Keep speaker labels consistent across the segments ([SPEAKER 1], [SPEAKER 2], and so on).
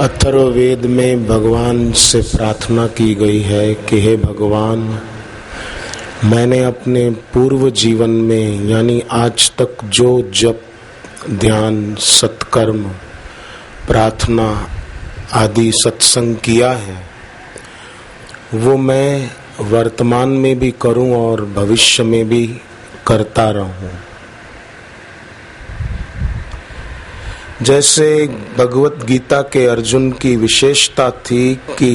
[SPEAKER 1] अथर्ववेद में भगवान से प्रार्थना की गई है कि हे भगवान, मैंने अपने पूर्व जीवन में यानी आज तक जो जप, ध्यान, सत्कर्म, प्रार्थना आदि सत्संग किया है वो मैं वर्तमान में भी करूं और भविष्य में भी करता रहूं। जैसे भगवत गीता के अर्जुन की विशेषता थी कि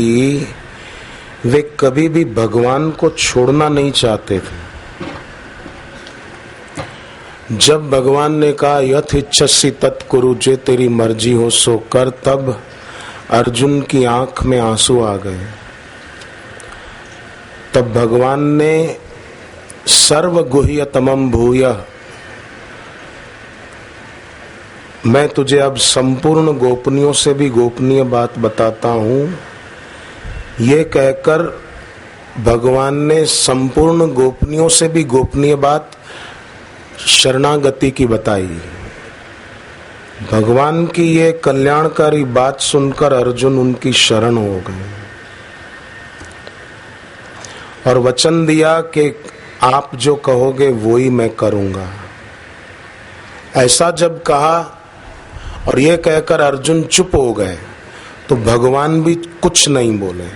[SPEAKER 1] वे कभी भी भगवान को छोड़ना नहीं चाहते थे। जब भगवान ने कहा यथ इच्छसि तत् कुरु, जे तेरी मर्जी हो सो कर, तब अर्जुन की आंख में आंसू आ गए। तब भगवान ने सर्वगुह्यतमं भूयः, मैं तुझे अब संपूर्ण गोपनीयों से भी गोपनीय बात बताता हूं, ये कहकर भगवान ने संपूर्ण गोपनीयों से भी गोपनीय बात शरणागति की बताई। भगवान की ये कल्याणकारी बात सुनकर अर्जुन उनकी शरण हो गए और वचन दिया कि आप जो कहोगे वो ही मैं करूंगा। ऐसा जब कहा और ये कहकर अर्जुन चुप हो गए तो भगवान भी कुछ नहीं बोले।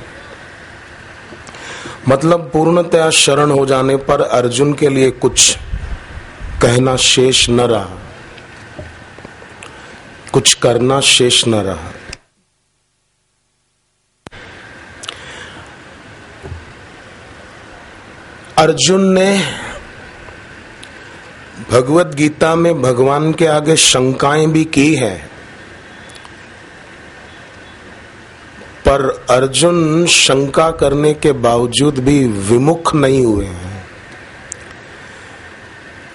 [SPEAKER 1] मतलब पूर्णतया शरण हो जाने पर अर्जुन के लिए कुछ कहना शेष न रहा, कुछ करना शेष न रहा। अर्जुन ने भगवत गीता में भगवान के आगे शंकाएं भी की है, पर अर्जुन शंका करने के बावजूद भी विमुख नहीं हुए हैं।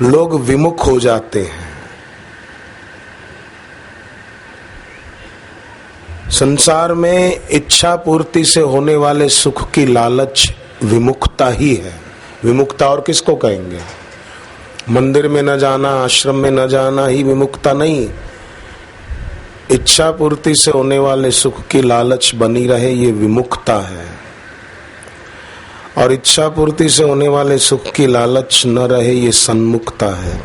[SPEAKER 1] लोग विमुख हो जाते हैं। संसार में इच्छा पूर्ति से होने वाले सुख की लालच विमुखता ही है। विमुखता और किसको कहेंगे? मंदिर में न जाना, आश्रम में न जाना ही विमुखता नहीं। इच्छा पूर्ति से होने वाले सुख की लालच बनी रहे, ये विमुखता है। और इच्छा पूर्ति से होने वाले सुख की लालच न रहे, ये सन्मुखता है।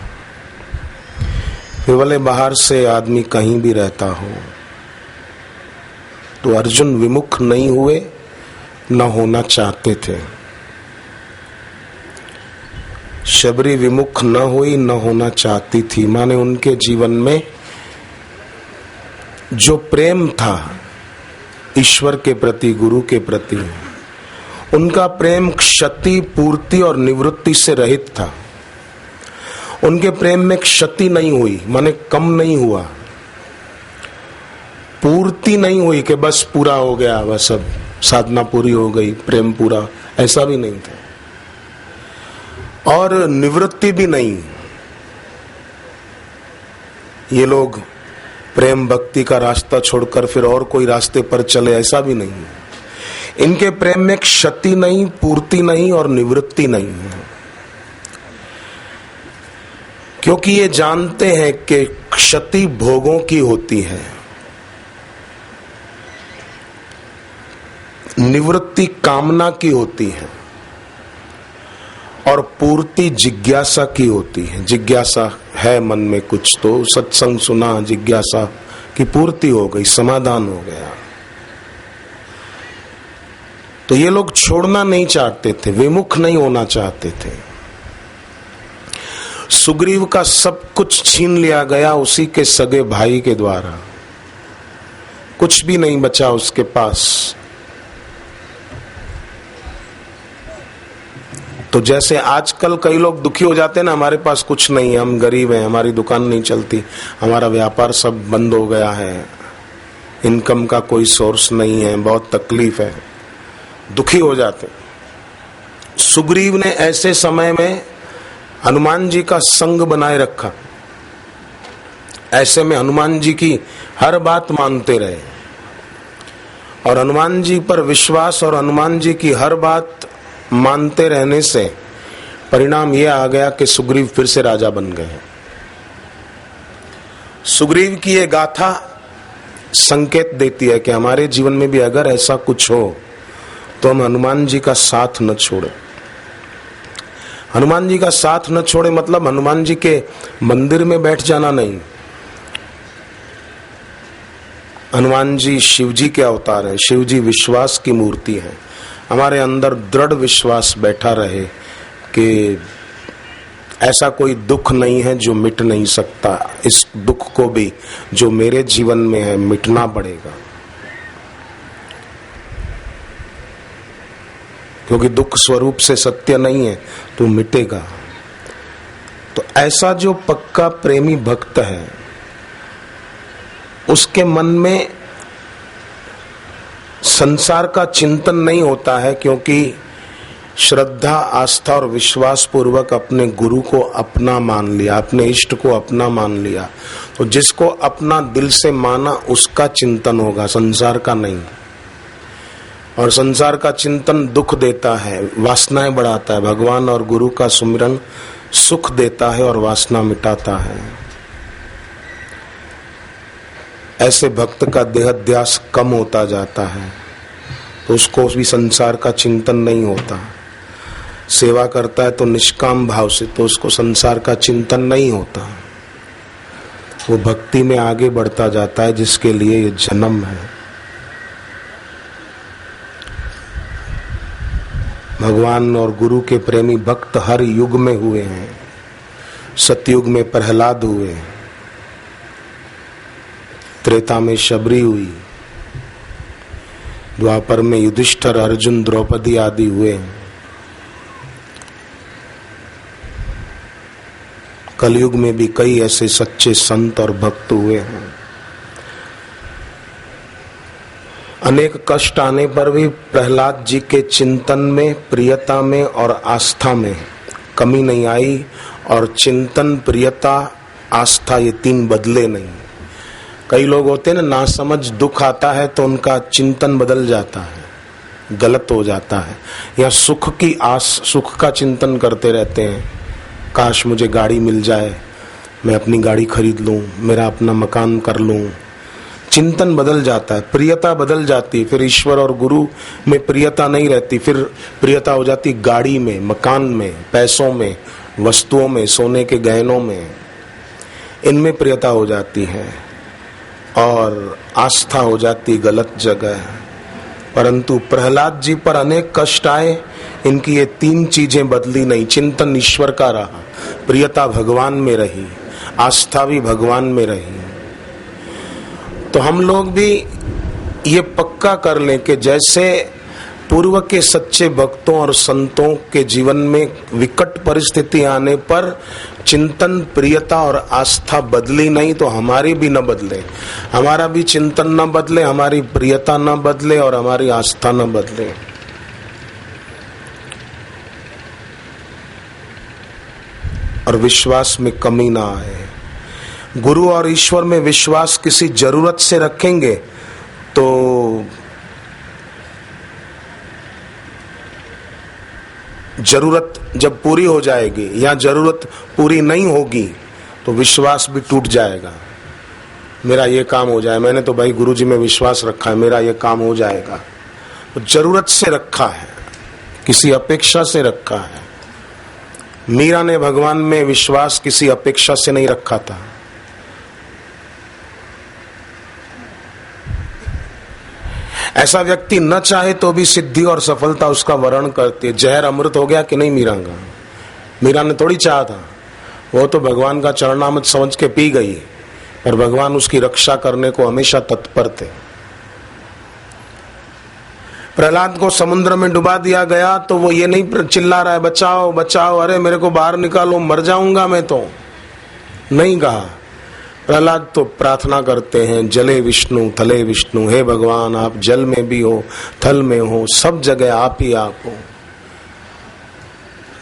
[SPEAKER 1] भले बाहर से आदमी कहीं भी रहता हो। तो अर्जुन विमुख नहीं हुए, न होना चाहते थे। शबरी विमुख न हुई, न होना चाहती थी। माने उनके जीवन में जो प्रेम था ईश्वर के प्रति, गुरु के प्रति, उनका प्रेम क्षति, पूर्ति और निवृत्ति से रहित था। उनके प्रेम में क्षति नहीं हुई, माने कम नहीं हुआ। पूर्ति नहीं हुई कि बस पूरा हो गया, बस सब साधना पूरी हो गई, प्रेम पूरा, ऐसा भी नहीं था। और निवृत्ति भी नहीं। ये लोग प्रेम भक्ति का रास्ता छोड़कर फिर और कोई रास्ते पर चले, ऐसा भी नहीं। इनके प्रेम में क्षति नहीं, पूर्ति नहीं और निवृत्ति नहीं है। क्योंकि ये जानते हैं कि क्षति भोगों की होती है, निवृत्ति कामना की होती है और पूर्ति जिज्ञासा की होती है। जिज्ञासा है मन में कुछ, तो सत्संग सुना, जिज्ञासा की पूर्ति हो गई, समाधान हो गया। तो ये लोग छोड़ना नहीं चाहते थे, विमुख नहीं होना चाहते थे। सुग्रीव का सब कुछ छीन लिया गया उसी के सगे भाई के द्वारा। कुछ भी नहीं बचा उसके पास। तो जैसे आजकल कई लोग दुखी हो जाते हैं ना, हमारे पास कुछ नहीं है, हम गरीब हैं, हमारी दुकान नहीं चलती, हमारा व्यापार सब बंद हो गया है, इनकम का कोई सोर्स नहीं है, बहुत तकलीफ है, दुखी हो जाते। सुग्रीव ने ऐसे समय में हनुमान जी का संग बनाए रखा। ऐसे में हनुमान जी की हर बात मानते रहे और हनुमान जी पर विश्वास और हनुमान जी की हर बात मानते रहने से परिणाम यह आ गया कि सुग्रीव फिर से राजा बन गए। सुग्रीव की ये गाथा संकेत देती है कि हमारे जीवन में भी अगर ऐसा कुछ हो तो हम हनुमान जी का साथ न छोड़े। हनुमान जी का साथ न छोड़े मतलब हनुमान जी के मंदिर में बैठ जाना नहीं। हनुमान जी शिव जी के अवतार हैं, शिव जी विश्वास की मूर्ति है। हमारे अंदर दृढ़ विश्वास बैठा रहे कि ऐसा कोई दुख नहीं है जो मिट नहीं सकता, इस दुख को भी जो मेरे जीवन में है मिटना पड़ेगा, क्योंकि दुख स्वरूप से सत्य नहीं है तो मिटेगा। तो ऐसा जो पक्का प्रेमी भक्त है उसके मन में संसार का चिंतन नहीं होता है, क्योंकि श्रद्धा आस्था और विश्वास पूर्वक अपने गुरु को अपना मान लिया, अपने इष्ट को अपना मान लिया। तो जिसको अपना दिल से माना उसका चिंतन होगा, संसार का नहीं। और संसार का चिंतन दुख देता है, वासनाएं बढ़ाता है। भगवान और गुरु का सुमिरन सुख देता है और वासना मिटाता है। ऐसे भक्त का देहाध्यास कम होता जाता है तो उसको भी संसार का चिंतन नहीं होता। सेवा करता है तो निष्काम भाव से, तो उसको संसार का चिंतन नहीं होता। वो भक्ति में आगे बढ़ता जाता है जिसके लिए ये जन्म है। भगवान और गुरु के प्रेमी भक्त हर युग में हुए हैं। सतयुग में प्रहलाद हुए, त्रेता में शबरी हुई, द्वापर में युधिष्ठिर, अर्जुन, द्रौपदी आदि हुए। कलयुग में भी कई ऐसे सच्चे संत और भक्त हुए हैं। अनेक कष्ट आने पर भी प्रहलाद जी के चिंतन में, प्रियता में और आस्था में कमी नहीं आई, और चिंतन, प्रियता, आस्था ये तीन बदले नहीं। कई लोग होते हैं ना समझ, दुख आता है तो उनका चिंतन बदल जाता है, गलत हो जाता है, या सुख की आस, सुख का चिंतन करते रहते हैं। काश मुझे गाड़ी मिल जाए, मैं अपनी गाड़ी खरीद लूं, मेरा अपना मकान कर लूं। चिंतन बदल जाता है, प्रियता बदल जाती, फिर ईश्वर और गुरु में प्रियता नहीं रहती, फिर प्रियता हो जाती गाड़ी में, मकान में, पैसों में, वस्तुओं में, सोने के गहनों में, इनमें प्रियता हो जाती है और आस्था हो जाती गलत जगह। परंतु प्रहलाद जी पर अनेक कष्ट आए, इनकी ये तीन चीजें बदली नहीं। चिंतन ईश्वर का रहा, प्रियता भगवान में रही, आस्था भी भगवान में रही। तो हम लोग भी ये पक्का कर लें कि जैसे पूर्व के सच्चे भक्तों और संतों के जीवन में विकट परिस्थिति आने पर चिंतन, प्रियता और आस्था बदली नहीं, तो हमारी भी न बदले, हमारा भी चिंतन न बदले, हमारी प्रियता न बदले और हमारी आस्था न बदले। और विश्वास में कमी ना आए। गुरु और ईश्वर में विश्वास किसी जरूरत से रखेंगे तो जरूरत जब पूरी हो जाएगी या जरूरत पूरी नहीं होगी तो विश्वास भी टूट जाएगा। मेरा ये काम हो जाए, मैंने तो भाई गुरु जी में विश्वास रखा है, मेरा ये काम हो जाएगा। तो जरूरत से रखा है, किसी अपेक्षा से रखा है। मीरा ने भगवान में विश्वास किसी अपेक्षा से नहीं रखा था। ऐसा व्यक्ति न चाहे तो भी सिद्धि और सफलता उसका वर्ण करती है। जहर अमृत हो गया कि नहीं मीरा का? मीरा ने थोड़ी चाहा था, वो तो भगवान का चरणामृत समझ के पी गई, पर भगवान उसकी रक्षा करने को हमेशा तत्पर थे। प्रहलाद को समुद्र में डुबा दिया गया तो वो ये नहीं चिल्ला रहा है बचाओ बचाओ, अरे मेरे को बाहर निकालो, मर जाऊंगा मैं तो, नहीं कहा। प्रहलाद तो प्रार्थना करते हैं, जले विष्णु थले विष्णु, हे भगवान आप जल में भी हो, थल में हो, सब जगह आप ही आप हो।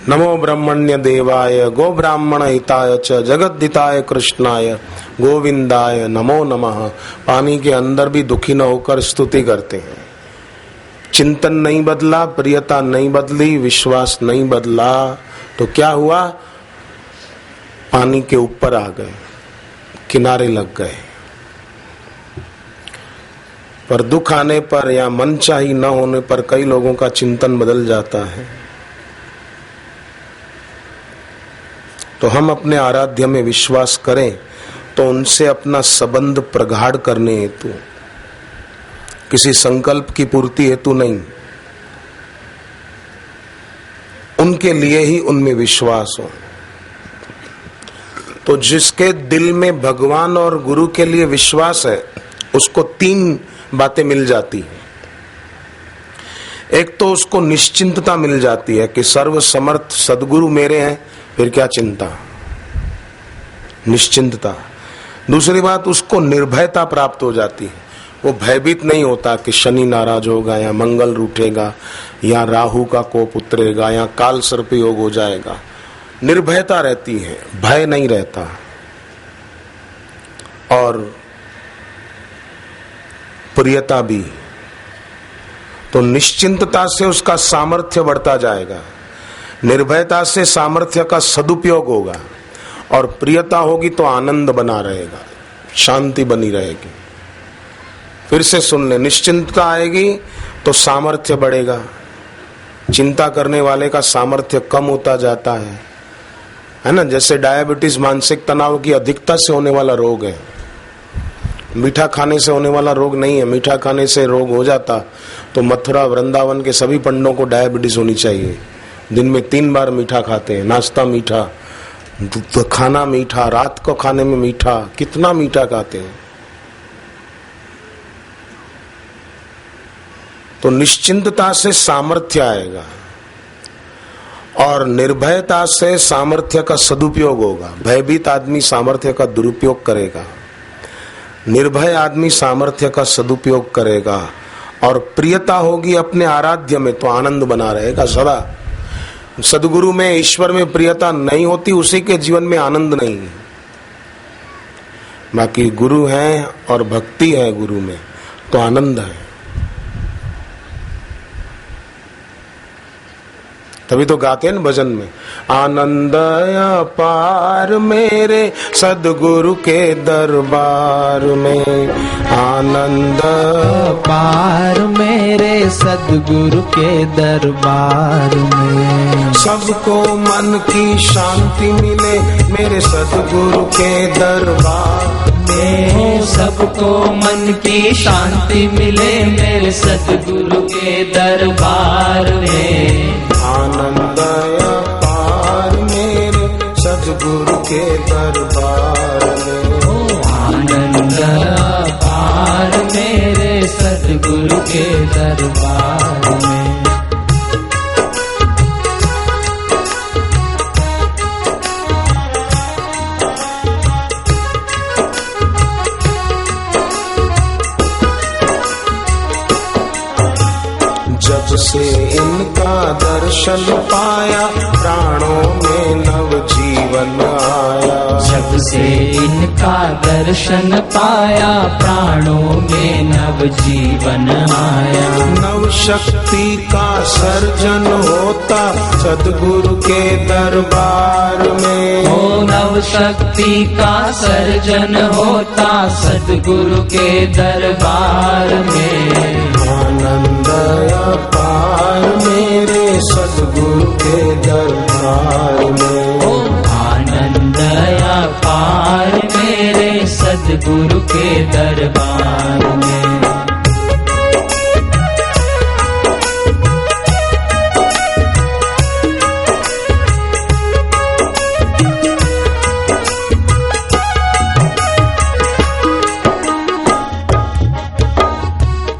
[SPEAKER 1] नमो ब्रह्मण्य देवाय गो ब्राह्मण हिताय च जगद्धिताय कृष्णाय गोविंदाय नमो नमः। पानी के अंदर भी दुखी न होकर स्तुति करते हैं। चिंतन नहीं बदला, प्रियता नहीं बदली, विश्वास नहीं बदला, तो क्या हुआ? पानी के ऊपर आ गए, किनारे लग गए। पर दुख आने पर या मनचाही न होने पर कई लोगों का चिंतन बदल जाता है। तो हम अपने आराध्य में विश्वास करें तो उनसे अपना संबंध प्रगाढ़ करने हेतु, किसी संकल्प की पूर्ति हेतु नहीं, उनके लिए ही उनमें विश्वास हो। तो जिसके दिल में भगवान और गुरु के लिए विश्वास है उसको तीन बातें मिल जाती है। एक तो उसको निश्चिंतता मिल जाती है कि सर्व समर्थ सदगुरु मेरे हैं, फिर क्या चिंता, निश्चिंतता। दूसरी बात, उसको निर्भयता प्राप्त हो जाती है। वो भयभीत नहीं होता कि शनि नाराज होगा या मंगल रूठेगा या राहु का कोप उतरेगा या काल सर्प योग हो जाएगा। निर्भयता रहती है, भय नहीं रहता। और प्रियता भी। तो निश्चिंतता से उसका सामर्थ्य बढ़ता जाएगा, निर्भयता से सामर्थ्य का सदुपयोग होगा, और प्रियता होगी तो आनंद बना रहेगा, शांति बनी रहेगी। फिर से सुन ले, निश्चिंतता आएगी तो सामर्थ्य बढ़ेगा। चिंता करने वाले का सामर्थ्य कम होता जाता है ना। जैसे डायबिटीज मानसिक तनाव की अधिकता से होने वाला रोग है, मीठा खाने से होने वाला रोग नहीं है। मीठा खाने से रोग हो जाता तो मथुरा वृंदावन के सभी पंडों को डायबिटीज होनी चाहिए। दिन में 3 बार मीठा खाते हैं, नाश्ता मीठा, तो खाना मीठा, रात को खाने में मीठा, कितना मीठा खाते हैं। तो निश्चिंतता से सामर्थ्य आएगा और निर्भयता से सामर्थ्य का सदुपयोग होगा। भयभीत आदमी सामर्थ्य का दुरुपयोग करेगा, निर्भय आदमी सामर्थ्य का सदुपयोग करेगा। और प्रियता होगी अपने आराध्य में तो आनंद बना रहेगा सदा। सदगुरु में, ईश्वर में प्रियता नहीं होती, उसी के जीवन में आनंद नहीं है। बाकी गुरु है और भक्ति है गुरु में तो आनंद है। तभी तो गाते हैं ना भजन में, आनंद अपार मेरे सदगुरु के दरबार में, आनंद
[SPEAKER 2] अपार मेरे सदगुरु के दरबार में।
[SPEAKER 1] सबको मन की शांति मिले मेरे सदगुरु के दरबार में,
[SPEAKER 2] सबको मन की शांति मिले मेरे सदगुरु के दरबार में।
[SPEAKER 1] आनंद अपार मेरे सदगुरु के दरबार में,
[SPEAKER 2] आनंद अपार मेरे सदगुरु के दरबार में।
[SPEAKER 1] जब से इनका दर्शन पाया प्राणों में नव जीवन आया,
[SPEAKER 2] जब से इनका दर्शन पाया प्राणों में नव जीवन आया।
[SPEAKER 1] नव शक्ति का सर्जन होता सदगुरु के दरबार में,
[SPEAKER 2] ओ नव शक्ति का सर्जन होता सदगुरु के दरबार में।
[SPEAKER 1] आनंद अपार मेरे सदगुरु के दरबार में,
[SPEAKER 2] ओ आनंद अपार मेरे सदगुरु के दरबार में।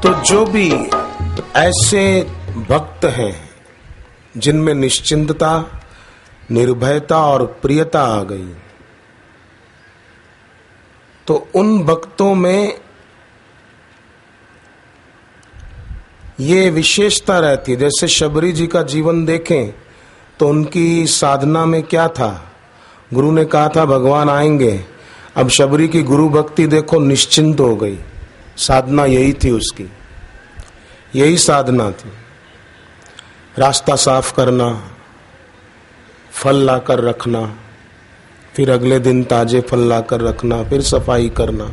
[SPEAKER 1] तो जो भी ऐसे भक्त हैं जिनमें निश्चिंतता, निर्भयता और प्रियता आ गई, तो उन भक्तों में ये विशेषता रहती है। जैसे शबरी जी का जीवन देखें तो उनकी साधना में क्या था, गुरु ने कहा था भगवान आएंगे। अब शबरी की गुरु भक्ति देखो, निश्चिंत हो गई। साधना यही थी उसकी, यही साधना थी। रास्ता साफ करना, फल लाकर रखना, फिर अगले दिन ताजे फल लाकर रखना, फिर सफाई करना,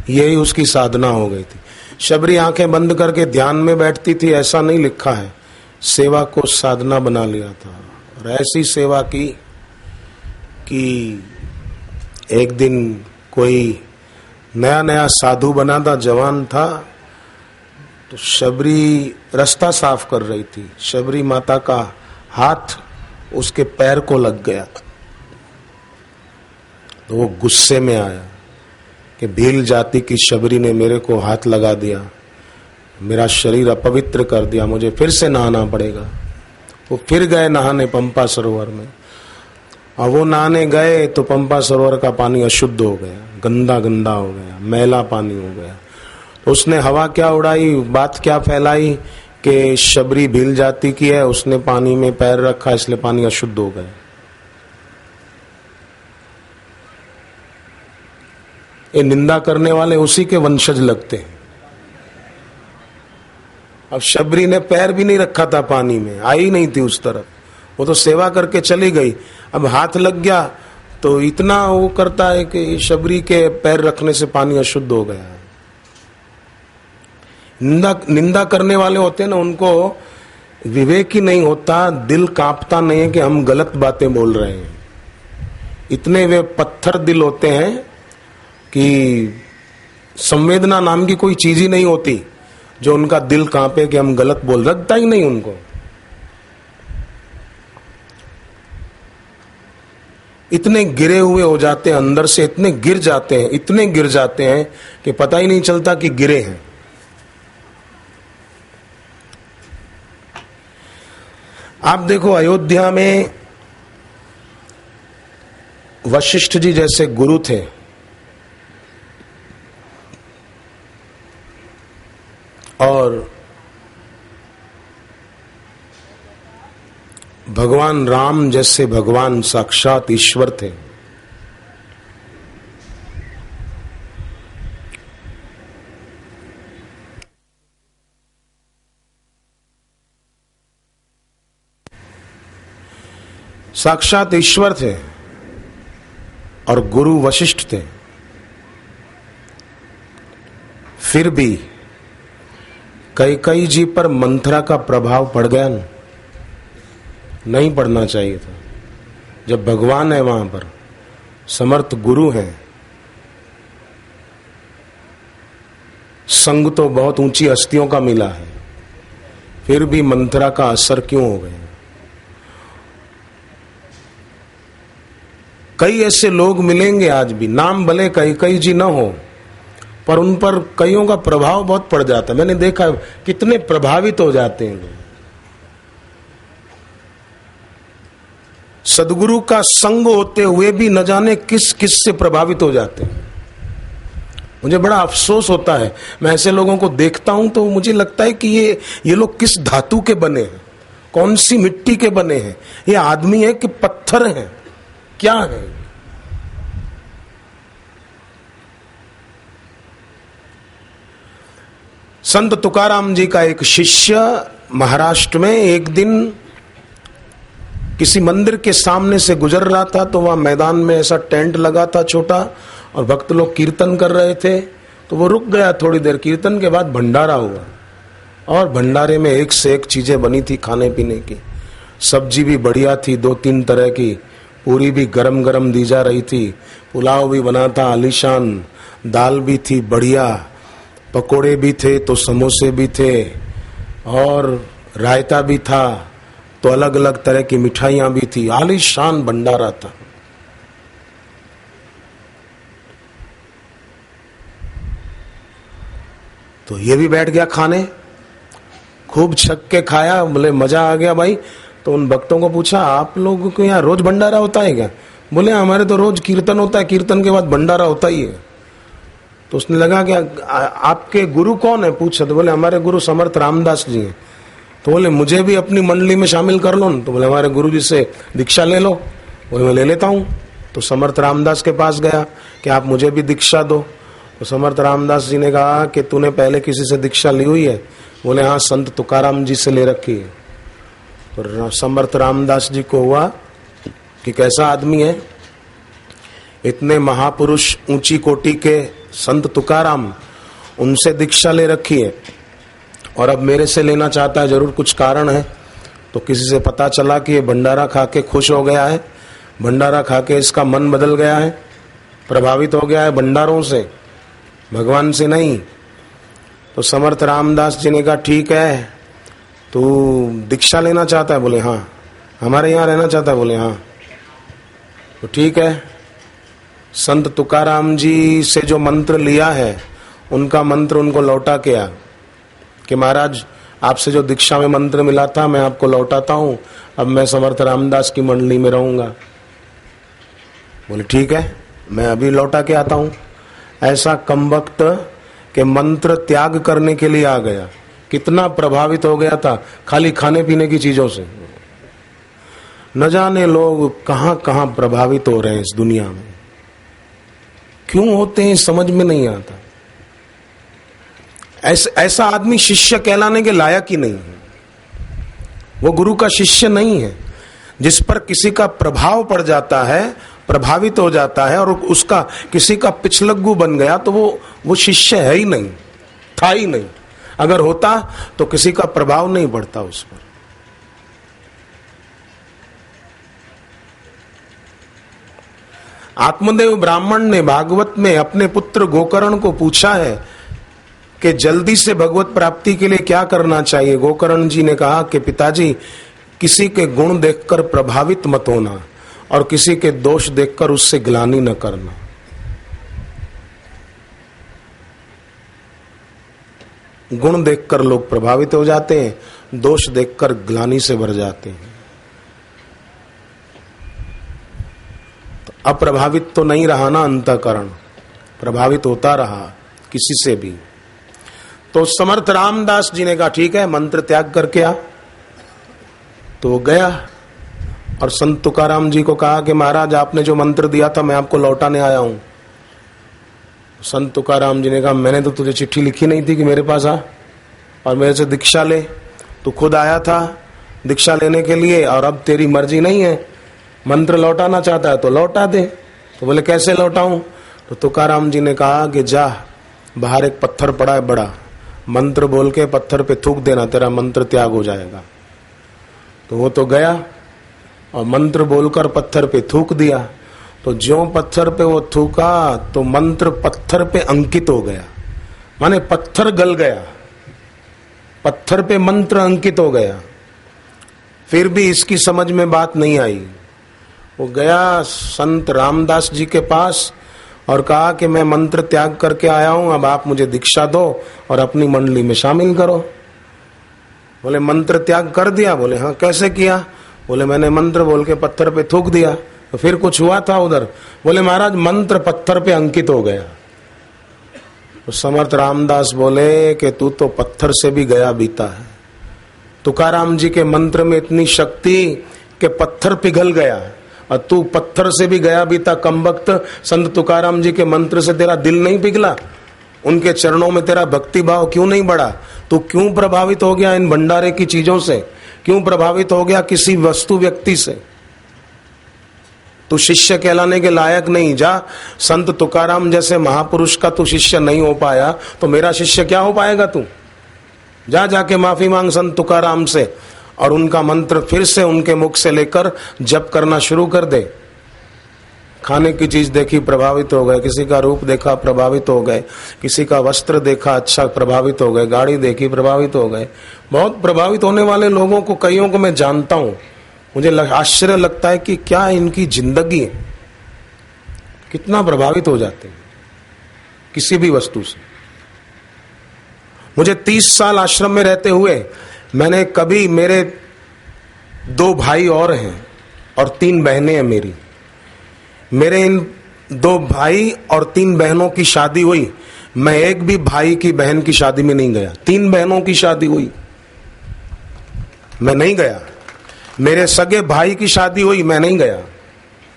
[SPEAKER 1] यही उसकी साधना हो गई थी। शबरी आंखें बंद करके ध्यान में बैठती थी ऐसा नहीं लिखा है, सेवा को साधना बना लिया था। और ऐसी सेवा की कि एक दिन कोई नया नया साधु बना था, जवान था, तो शबरी रास्ता साफ कर रही थी, शबरी माता का हाथ उसके पैर को लग गया, तो वो गुस्से में आया कि भील जाति की शबरी ने मेरे को हाथ लगा दिया, मेरा शरीर अपवित्र कर दिया, मुझे फिर से नहाना पड़ेगा। वो फिर गए नहाने पंपा सरोवर में, और वो नहाने गए तो पंपा सरोवर का पानी अशुद्ध हो गया, गंदा गंदा हो गया, मैला पानी हो गया। तो उसने हवा क्या उड़ाई, बात क्या फैलाई कि शबरी भील जाति की है, उसने पानी में पैर रखा इसलिए पानी अशुद्ध हो गया। ये निंदा करने वाले उसी के वंशज लगते हैं। अब शबरी ने पैर भी नहीं रखा था पानी में, आई नहीं थी उस तरफ, वो तो सेवा करके चली गई। अब हाथ लग गया तो इतना वो करता है कि शबरी के पैर रखने से पानी अशुद्ध हो गया। निंदा करने वाले होते हैं ना, उनको विवेक ही नहीं होता, दिल कांपता नहीं है कि हम गलत बातें बोल रहे हैं। इतने वे पत्थर दिल होते हैं कि संवेदना नाम की कोई चीज ही नहीं होती जो उनका दिल कांपे कि हम गलत बोल, लगता ही नहीं उनको। इतने गिरे हुए हो जाते हैं अंदर से, इतने गिर जाते हैं, इतने गिर जाते हैं कि पता ही नहीं चलता कि गिरे हैं। आप देखो अयोध्या में वशिष्ठ जी जैसे गुरु थे, और भगवान राम जैसे भगवान साक्षात ईश्वर थे। साक्षात ईश्वर थे और गुरु वशिष्ठ थे, फिर भी कैकेयी जी पर मंथरा का प्रभाव पड़ गया ना, नहीं पड़ना चाहिए था। जब भगवान है वहां पर, समर्थ गुरु हैं, संग तो बहुत ऊंची हस्तियों का मिला है, फिर भी मंथरा का असर क्यों हो गया। कई ऐसे लोग मिलेंगे आज भी, नाम भले कैकेयी जी न हो, पर उन पर कईयों का प्रभाव बहुत पड़ जाता है। मैंने देखा कितने प्रभावित हो जाते हैं। सदगुरु का संग होते हुए भी न जाने किस किस से प्रभावित हो जाते हैं। मुझे बड़ा अफसोस होता है, मैं ऐसे लोगों को देखता हूं तो मुझे लगता है कि ये लोग किस धातु के बने हैं, कौन सी मिट्टी के बने हैं, ये आदमी है कि पत्थर हैं, क्या है। संत तुकाराम जी का एक शिष्य महाराष्ट्र में एक दिन किसी मंदिर के सामने से गुजर रहा था, तो वहां मैदान में ऐसा टेंट लगा था छोटा, और भक्त लोग कीर्तन कर रहे थे, तो वो रुक गया थोड़ी देर। कीर्तन के बाद भंडारा हुआ, और भंडारे में एक से एक चीजें बनी थी खाने पीने की। सब्जी भी बढ़िया थी, 2-3 तरह की, पूरी भी गरम गरम दी जा रही थी, पुलाव भी बना था आलीशान, दाल भी थी बढ़िया, पकोड़े भी थे तो समोसे भी थे, और रायता भी था, तो अलग अलग तरह की मिठाइयां भी थी, आलीशान भंडारा था। तो ये भी बैठ गया खाने, खूब छक के खाया, बोले मजा आ गया भाई। तो उन भक्तों को पूछा, आप लोगों को यहाँ रोज भंडारा होता है क्या? बोले हमारे तो रोज कीर्तन होता है, कीर्तन के बाद भंडारा होता ही है। तो उसने लगा कि आपके गुरु कौन है, पूछा। तो बोले हमारे गुरु समर्थ रामदास जी हैं। तो बोले मुझे भी अपनी मंडली में शामिल कर लो। तो बोले हमारे गुरु जी से दीक्षा ले लो। बोले मैं ले लेता हूँ। तो समर्थ रामदास के पास गया कि आप मुझे भी दीक्षा दो। तो समर्थ रामदास जी ने कहा कि तूने पहले किसी से दीक्षा ली हुई है? बोले हाँ, संत तुकाराम जी से ले रखी है। तो समर्थ रामदास जी को हुआ कि कैसा आदमी है, इतने महापुरुष ऊंची कोटि के संत तुकाराम, उनसे दीक्षा ले रखी है और अब मेरे से लेना चाहता है, जरूर कुछ कारण है। तो किसी से पता चला कि ये भंडारा खा के खुश हो गया है, भंडारा खा के इसका मन बदल गया है, प्रभावित हो गया है भंडारों से, भगवान से नहीं। तो समर्थ रामदास जी ने कहा ठीक है, तू दीक्षा लेना चाहता है? बोले हाँ। हमारे यहाँ रहना चाहता है? बोले हाँ। तो ठीक है, संत तुकाराम जी से जो मंत्र लिया है उनका मंत्र उनको लौटा के आ कि महाराज आपसे जो दीक्षा में मंत्र मिला था मैं आपको लौटाता हूँ, अब मैं समर्थ रामदास की मंडली में रहूंगा। बोले ठीक है, मैं अभी लौटा के आता हूँ। ऐसा कमबख्त के मंत्र त्याग करने के लिए आ गया, कितना प्रभावित हो गया था खाली खाने पीने की चीजों से। न जाने लोग कहां कहां प्रभावित हो रहे हैं इस दुनिया में, क्यों होते हैं समझ में नहीं आता। ऐसा आदमी शिष्य कहलाने के लायक ही नहीं है, वो गुरु का शिष्य नहीं है। जिस पर किसी का प्रभाव पड़ जाता है, प्रभावित हो जाता है और उसका किसी का पिछलग्गू बन गया तो वो शिष्य है ही नहीं, था ही नहीं। अगर होता तो किसी का प्रभाव नहीं पड़ता उस पर। आत्मदेव ब्राह्मण ने भागवत में अपने पुत्र गोकर्ण को पूछा है कि जल्दी से भगवत प्राप्ति के लिए क्या करना चाहिए। गोकर्ण जी ने कहा कि पिताजी, किसी के गुण देखकर प्रभावित मत होना और किसी के दोष देखकर उससे ग्लानि न करना। गुण देखकर लोग प्रभावित हो जाते हैं, दोष देखकर ग्लानि से भर जाते हैं। तो अप्रभावित तो नहीं रहा ना अंतःकरण, प्रभावित होता रहा किसी से भी। तो समर्थ रामदास जी ने कहा ठीक है, मंत्र त्याग करके आ। तो वो गया और संत तुकाराम जी को कहा कि महाराज आपने जो मंत्र दिया था मैं आपको लौटाने आया हूं। संत तुकाराम जी ने कहा मैंने तो तुझे चिट्ठी लिखी नहीं थी कि मेरे पास आ और मेरे से दीक्षा ले। तू खुद आया था दीक्षा लेने के लिए और अब तेरी मर्जी नहीं है, मंत्र लौटाना चाहता है तो लौटा दे। तो बोले कैसे लौटाऊं? तो तुकाराम जी ने कहा कि जा, बाहर एक पत्थर पड़ा है बड़ा, मंत्र बोल के पत्थर पे थूक देना, तेरा मंत्र त्याग हो जाएगा। तो वो तो गया और मंत्र बोलकर पत्थर पे थूक दिया। तो ज्यों पत्थर पे वो थूका तो मंत्र पत्थर पे अंकित हो गया, माने पत्थर गल गया, पत्थर पे मंत्र अंकित हो गया। फिर भी इसकी समझ में बात नहीं आई। वो गया संत रामदास जी के पास और कहा कि मैं मंत्र त्याग करके आया हूं, अब आप मुझे दीक्षा दो और अपनी मंडली में शामिल करो। बोले मंत्र त्याग कर दिया? बोले हाँ। कैसे किया? बोले मैंने मंत्र बोल के पत्थर पे थूक दिया। तो फिर कुछ हुआ था उधर? बोले महाराज मंत्र पत्थर पे अंकित हो गया। तो समर्थ रामदास बोले कि तू तो पत्थर से भी गया बीता है। तुकाराम जी के मंत्र में इतनी शक्ति कि पत्थर पिघल गया और तू पत्थर से भी गया बीता कमबख्त। संत तुकाराम जी के मंत्र से तेरा दिल नहीं पिघला? उनके चरणों में तेरा भक्ति भाव क्यों नहीं बढ़ा? तू क्यों प्रभावित हो गया इन भंडारे की चीजों से? क्यों प्रभावित हो गया किसी वस्तु व्यक्ति से? तू शिष्य कहलाने के लायक नहीं। जा, संत तुकाराम जैसे महापुरुष का तू शिष्य नहीं हो पाया तो मेरा शिष्य क्या हो पाएगा तू? जा, जाके माफी मांग संत तुकाराम से और उनका मंत्र फिर से उनके मुख से लेकर जप करना शुरू कर दे। खाने की चीज देखी प्रभावित हो गए, किसी का रूप देखा प्रभावित हो गए, किसी का वस्त्र देखा अच्छा प्रभावित हो गए, गाड़ी देखी प्रभावित हो गए। बहुत प्रभावित होने वाले लोगों को कईयों को मैं जानता हूं। मुझे आश्चर्य लगता है कि क्या इनकी जिंदगी है, कितना प्रभावित हो जाते हैं किसी भी वस्तु से। मुझे 30 साल आश्रम में रहते हुए मैंने कभी, मेरे 2 भाई और हैं और 3 बहनें हैं मेरी, मेरे इन 2 भाई और 3 बहनों की शादी हुई, मैं एक भी भाई की बहन की शादी में नहीं गया। 3 बहनों की शादी हुई, मैं नहीं गया। मेरे सगे भाई की शादी हुई, मैं नहीं गया।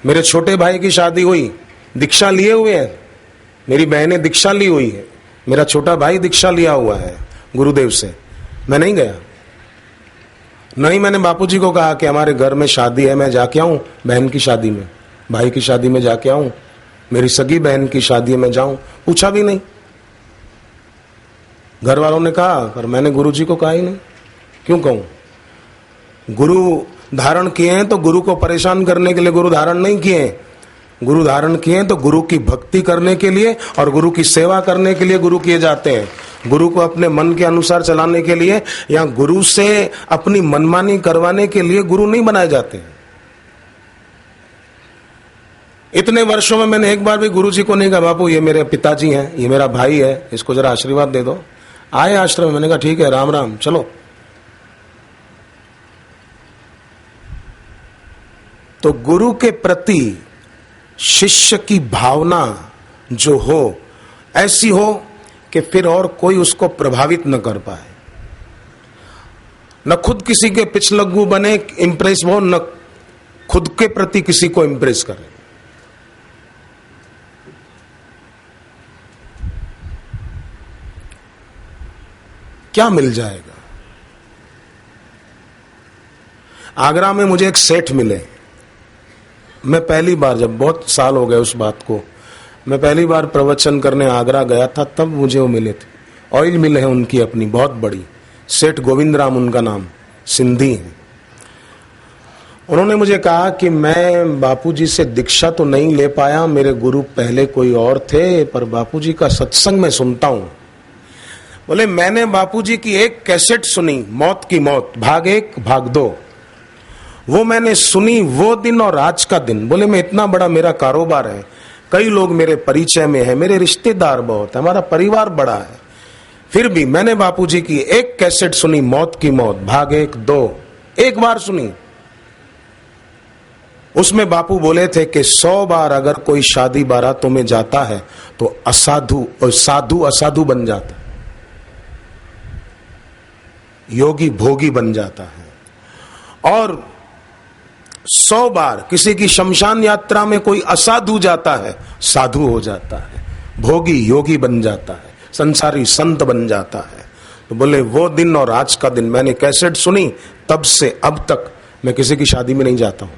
[SPEAKER 1] मेरे छोटे भाई की शादी हुई, दीक्षा लिए हुए हैं, मेरी बहनें दीक्षा ली हुई है, मेरा छोटा भाई दीक्षा लिया हुआ है गुरुदेव से, मैं नहीं गया। नहीं, मैंने बापूजी को कहा कि हमारे घर में शादी है, मैं जाके आऊं बहन की शादी में, भाई की शादी में जाके आऊं, मेरी सगी बहन की शादी में जाऊं, पूछा भी नहीं। घर वालों ने कहा, पर मैंने गुरुजी को कहा ही नहीं। क्यों कहूं? गुरु धारण किए हैं तो गुरु को परेशान करने के लिए गुरु धारण नहीं किए हैं। गुरु धारण किए हैं तो गुरु की भक्ति करने के लिए और गुरु की सेवा करने के लिए गुरु किए जाते हैं। गुरु को अपने मन के अनुसार चलाने के लिए या गुरु से अपनी मनमानी करवाने के लिए गुरु नहीं बनाए जाते। इतने वर्षों में मैंने एक बार भी गुरु जी को नहीं कहा, बापू ये मेरे पिताजी हैं, ये मेरा भाई है, इसको जरा आशीर्वाद दे दो। आए आश्रम में, मैंने कहा ठीक है, राम राम, चलो। तो गुरु के प्रति शिष्य की भावना जो हो, ऐसी हो कि फिर और कोई उसको प्रभावित न कर पाए। न खुद किसी के पिछलग्गू बने, इंप्रेस हो, न खुद के प्रति किसी को इंप्रेस करे। क्या मिल जाएगा? आगरा में मुझे एक सेठ मिले। मैं पहली बार, जब बहुत साल हो गए उस बात को, मैं पहली बार प्रवचन करने आगरा गया था, तब मुझे वो मिले थे। ऑयल मिल है उनकी अपनी बहुत बड़ी, सेठ गोविंद राम उनका नाम, सिंधी हैं। उन्होंने मुझे कहा कि मैं बापूजी से दीक्षा तो नहीं ले पाया, मेरे गुरु पहले कोई और थे, पर बापूजी का सत्संग मैं सुनता हूं। बोले मैंने बापूजी की एक कैसेट सुनी, मौत की मौत, भाग 1 भाग 2, वो मैंने सुनी वो दिन और आज का दिन। बोले मैं इतना बड़ा मेरा कारोबार है, कई लोग मेरे परिचय में है, मेरे रिश्तेदार बहुत है, हमारा परिवार बड़ा है, फिर भी मैंने बापूजी की एक कैसेट सुनी, मौत की मौत, भाग 1 2, एक बार सुनी। उसमें बापू बोले थे कि 100 बार अगर कोई शादी बारातों में जाता है तो असाधु और साधु असाधु बन जाता है, योगी भोगी बन जाता है। और 100 बार किसी की शमशान यात्रा में कोई असाधु जाता है, साधु हो जाता है, भोगी योगी बन जाता है, संसारी संत बन जाता है। तो बोले वो दिन और आज का दिन, मैंने कैसेट सुनी, तब से अब तक मैं किसी की शादी में नहीं जाता हूं,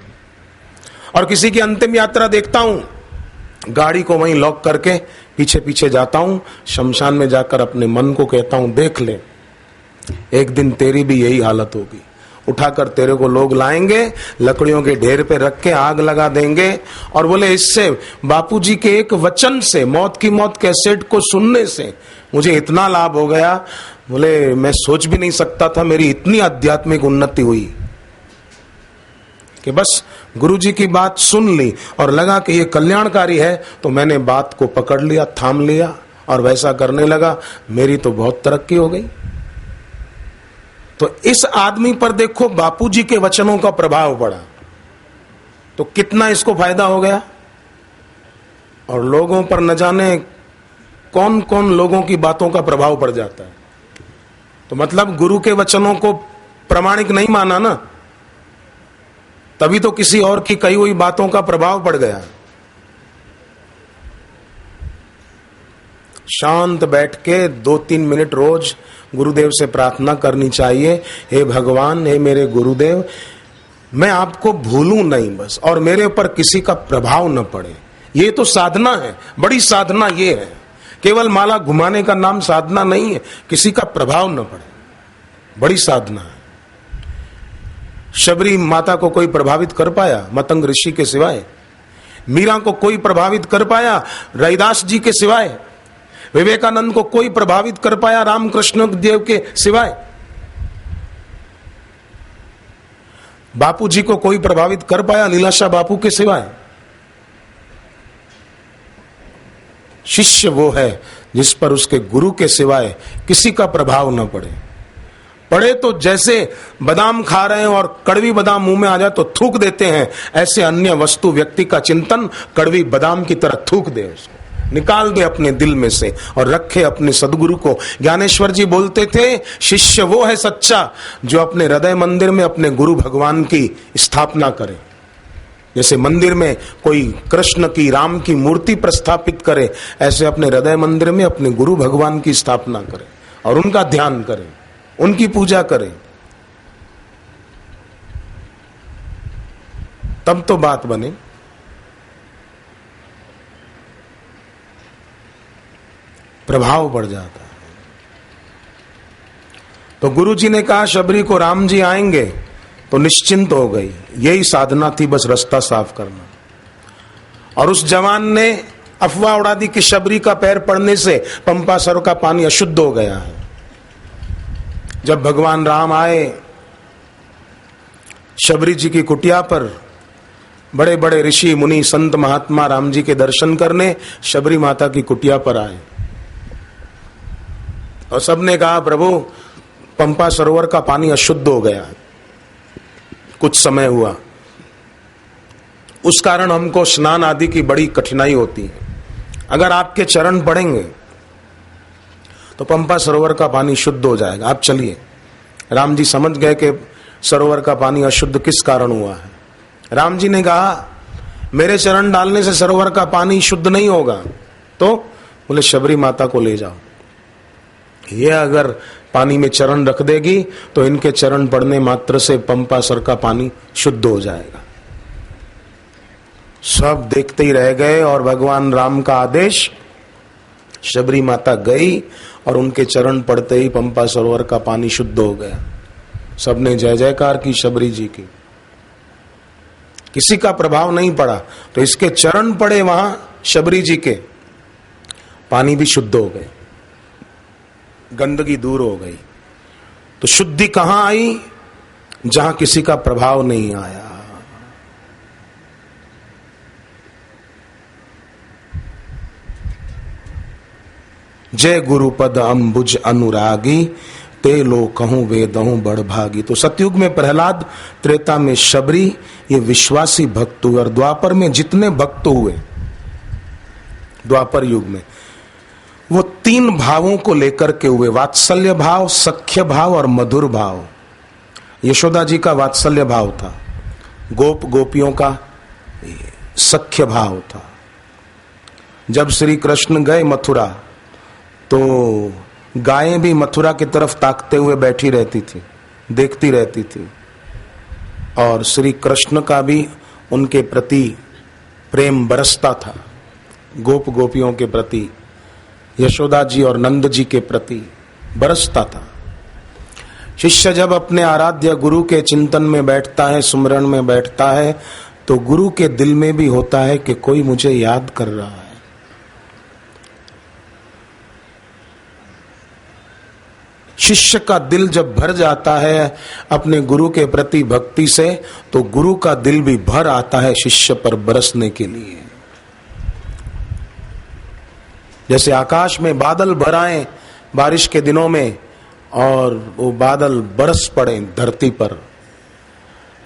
[SPEAKER 1] और किसी की अंतिम यात्रा देखता हूं, गाड़ी को वहीं लॉक करके पीछे पीछे जाता हूं, शमशान में जाकर अपने मन को कहता हूं, देख ले एक दिन तेरी भी यही हालत होगी, उठाकर तेरे को लोग लाएंगे, लकड़ियों के ढेर पे रख के आग लगा देंगे। और बोले इससे बापूजी के एक वचन से, मौत की मौत कैसेट को सुनने से मुझे इतना लाभ हो गया, बोले मैं सोच भी नहीं सकता था मेरी इतनी आध्यात्मिक उन्नति हुई कि बस गुरुजी की बात सुन ली और लगा कि ये कल्याणकारी है, तो मैंने बात को पकड़ लिया, थाम लिया और वैसा करने लगा। मेरी तो बहुत तरक्की हो गई। तो इस आदमी पर देखो बापूजी के वचनों का प्रभाव पड़ा, तो कितना इसको फायदा हो गया। और लोगों पर न जाने कौन कौन लोगों की बातों का प्रभाव पड़ जाता है। तो मतलब गुरु के वचनों को प्रामाणिक नहीं माना ना, तभी तो किसी और की कही हुई बातों का प्रभाव पड़ गया। शांत बैठ के 2-3 मिनट रोज गुरुदेव से प्रार्थना करनी चाहिए, हे भगवान, हे मेरे गुरुदेव, मैं आपको भूलूं नहीं बस, और मेरे ऊपर किसी का प्रभाव न पड़े। ये तो साधना है, बड़ी साधना ये है। केवल माला घुमाने का नाम साधना नहीं है, किसी का प्रभाव न पड़े, बड़ी साधना है। शबरी माता को कोई प्रभावित कर पाया मतंग ऋषि के सिवाय? मीरा को कोई प्रभावित कर पाया रैदास जी के सिवाय? विवेकानंद को कोई प्रभावित कर पाया रामकृष्ण देव के सिवाय? बापू जी को कोई प्रभावित कर पाया लीलाशाह बापू के सिवाय? शिष्य वो है जिस पर उसके गुरु के सिवाय किसी का प्रभाव न पड़े। पड़े तो जैसे बादाम खा रहे हैं और कड़वी बादाम मुंह में आ जाए तो थूक देते हैं, ऐसे अन्य वस्तु व्यक्ति का चिंतन कड़वी बादाम की तरह थूक दे, उसको निकाल दे अपने दिल में से और रखे अपने सदगुरु को। ज्ञानेश्वर जी बोलते थे, शिष्य वो है सच्चा जो अपने हृदय मंदिर में अपने गुरु भगवान की स्थापना करे। जैसे मंदिर में कोई कृष्ण की, राम की मूर्ति प्रस्थापित करे, ऐसे अपने हृदय मंदिर में अपने गुरु भगवान की स्थापना करे और उनका ध्यान करे, उनकी पूजा करे, तब तो बात बने। प्रभाव बढ़ जाता है। तो गुरु जी ने कहा शबरी को राम जी आएंगे, तो निश्चिंत हो गई। यही साधना थी, बस रास्ता साफ करना। और उस जवान ने अफवाह उड़ा दी कि शबरी का पैर पड़ने से पंपा सरोवर का पानी अशुद्ध हो गया है। जब भगवान राम आए शबरी जी की कुटिया पर, बड़े बड़े ऋषि मुनि संत महात्मा राम जी के दर्शन करने शबरी माता की कुटिया पर आए और सबने कहा प्रभु पंपा सरोवर का पानी अशुद्ध हो गया। कुछ समय हुआ, उस कारण हमको स्नान आदि की बड़ी कठिनाई होती है। अगर आपके चरण पड़ेंगे तो पंपा सरोवर का पानी शुद्ध हो जाएगा, आप चलिए। राम जी समझ गए कि सरोवर का पानी अशुद्ध किस कारण हुआ है। राम जी ने कहा मेरे चरण डालने से सरोवर का पानी शुद्ध नहीं होगा, तो बोले शबरी माता को ले जाओ, ये अगर पानी में चरण रख देगी तो इनके चरण पड़ने मात्र से पंपा सर का पानी शुद्ध हो जाएगा। सब देखते ही रह गए और भगवान राम का आदेश, शबरी माता गई और उनके चरण पड़ते ही पंपा सरोवर का पानी शुद्ध हो गया। सबने जय जयकार की शबरी जी की। किसी का प्रभाव नहीं पड़ा, तो इसके चरण पड़े वहां शबरी जी के, पानी भी शुद्ध हो गए, गंदगी दूर हो गई। तो शुद्धि कहां आई? जहां किसी का प्रभाव नहीं आया। जय गुरुपद अंबुज अनुरागी, ते लो कहूं वेदहूं बड़ भागी। तो सतयुग में प्रहलाद, त्रेता में शबरी, ये विश्वासी भक्त हुए। और द्वापर में जितने भक्त हुए, द्वापर युग में, वो 3 भावों को लेकर के हुए, वात्सल्य भाव, सख्य भाव और मधुर भाव। यशोदा जी का वात्सल्य भाव था, गोप गोपियों का सख्य भाव था। जब श्री कृष्ण गए मथुरा तो गायें भी मथुरा की तरफ ताकते हुए बैठी रहती थी, देखती रहती थी। और श्री कृष्ण का भी उनके प्रति प्रेम बरसता था, गोप गोपियों के प्रति, यशोदा जी और नंद जी के प्रति बरसता था। शिष्य जब अपने आराध्य गुरु के चिंतन में बैठता है, सुमरण में बैठता है, तो गुरु के दिल में भी होता है कि कोई मुझे याद कर रहा है। शिष्य का दिल जब भर जाता है अपने गुरु के प्रति भक्ति से, तो गुरु का दिल भी भर आता है शिष्य पर बरसने के लिए। जैसे आकाश में बादल भर आए बारिश के दिनों में और वो बादल बरस पड़े धरती पर,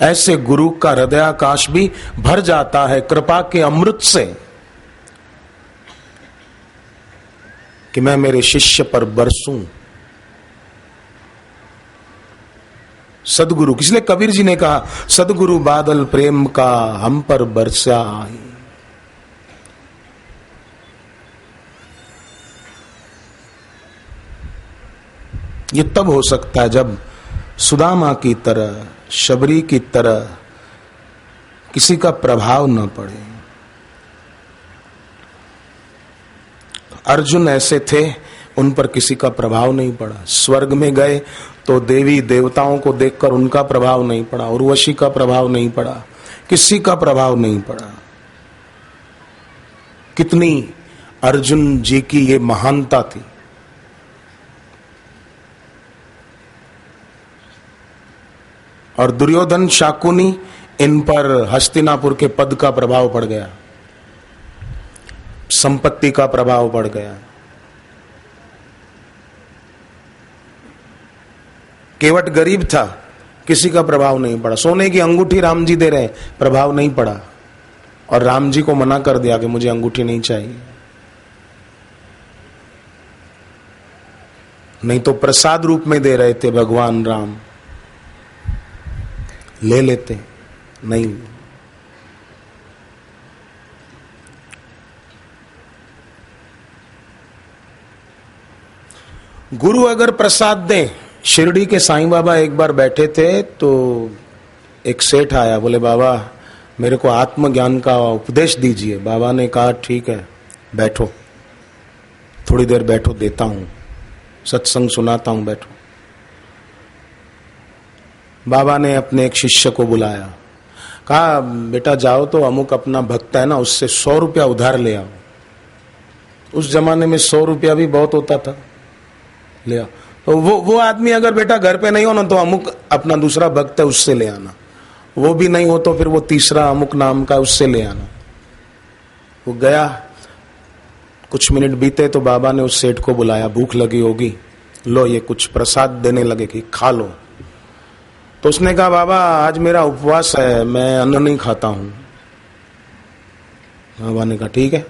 [SPEAKER 1] ऐसे गुरु का हृदयाकाश भी भर जाता है कृपा के अमृत से कि मैं मेरे शिष्य पर बरसूं। सदगुरु, इसलिए कबीर जी ने कहा सदगुरु बादल प्रेम का हम पर बरसा आई। ये तब हो सकता है जब सुदामा की तरह, शबरी की तरह किसी का प्रभाव न पड़े। अर्जुन ऐसे थे, उन पर किसी का प्रभाव नहीं पड़ा। स्वर्ग में गए तो देवी देवताओं को देखकर उनका प्रभाव नहीं पड़ा, उर्वशी का प्रभाव नहीं पड़ा, किसी का प्रभाव नहीं पड़ा। कितनी अर्जुन जी की ये महानता थी। और दुर्योधन, शाकुनी, इन पर हस्तिनापुर के पद का प्रभाव पड़ गया, संपत्ति का प्रभाव पड़ गया। केवट गरीब था, किसी का प्रभाव नहीं पड़ा। सोने की अंगूठी राम जी दे रहे, प्रभाव नहीं पड़ा। और राम जी को मना कर दिया कि मुझे अंगूठी नहीं चाहिए। नहीं तो प्रसाद रूप में दे रहे थे भगवान राम, ले लेते, नहीं। गुरु अगर प्रसाद दें, शिरडी के साईं बाबा एक बार बैठे थे तो एक सेठ आया, बोले बाबा मेरे को आत्मज्ञान का उपदेश दीजिए। बाबा ने कहा ठीक है बैठो, थोड़ी देर बैठो, देता हूं, सत्संग सुनाता हूं, बैठो। बाबा ने अपने एक शिष्य को बुलाया, कहा बेटा जाओ तो अमुक अपना भक्त है ना, उससे 100 रुपया उधार ले आओ। उस जमाने में 100 रुपया भी बहुत होता था, ले आओ। तो वो आदमी अगर बेटा घर पे नहीं हो ना तो अमुक अपना दूसरा भक्त है उससे ले आना, वो भी नहीं हो तो फिर वो तीसरा अमुक नाम का उससे ले आना। वो गया, कुछ मिनट बीते तो बाबा ने उस सेठ को बुलाया, भूख लगी होगी, लो ये कुछ प्रसाद देने लगे कि खा लो। तो उसने कहा बाबा आज मेरा उपवास है, मैं अन्न नहीं खाता हूं। बाबा ने कहा ठीक है।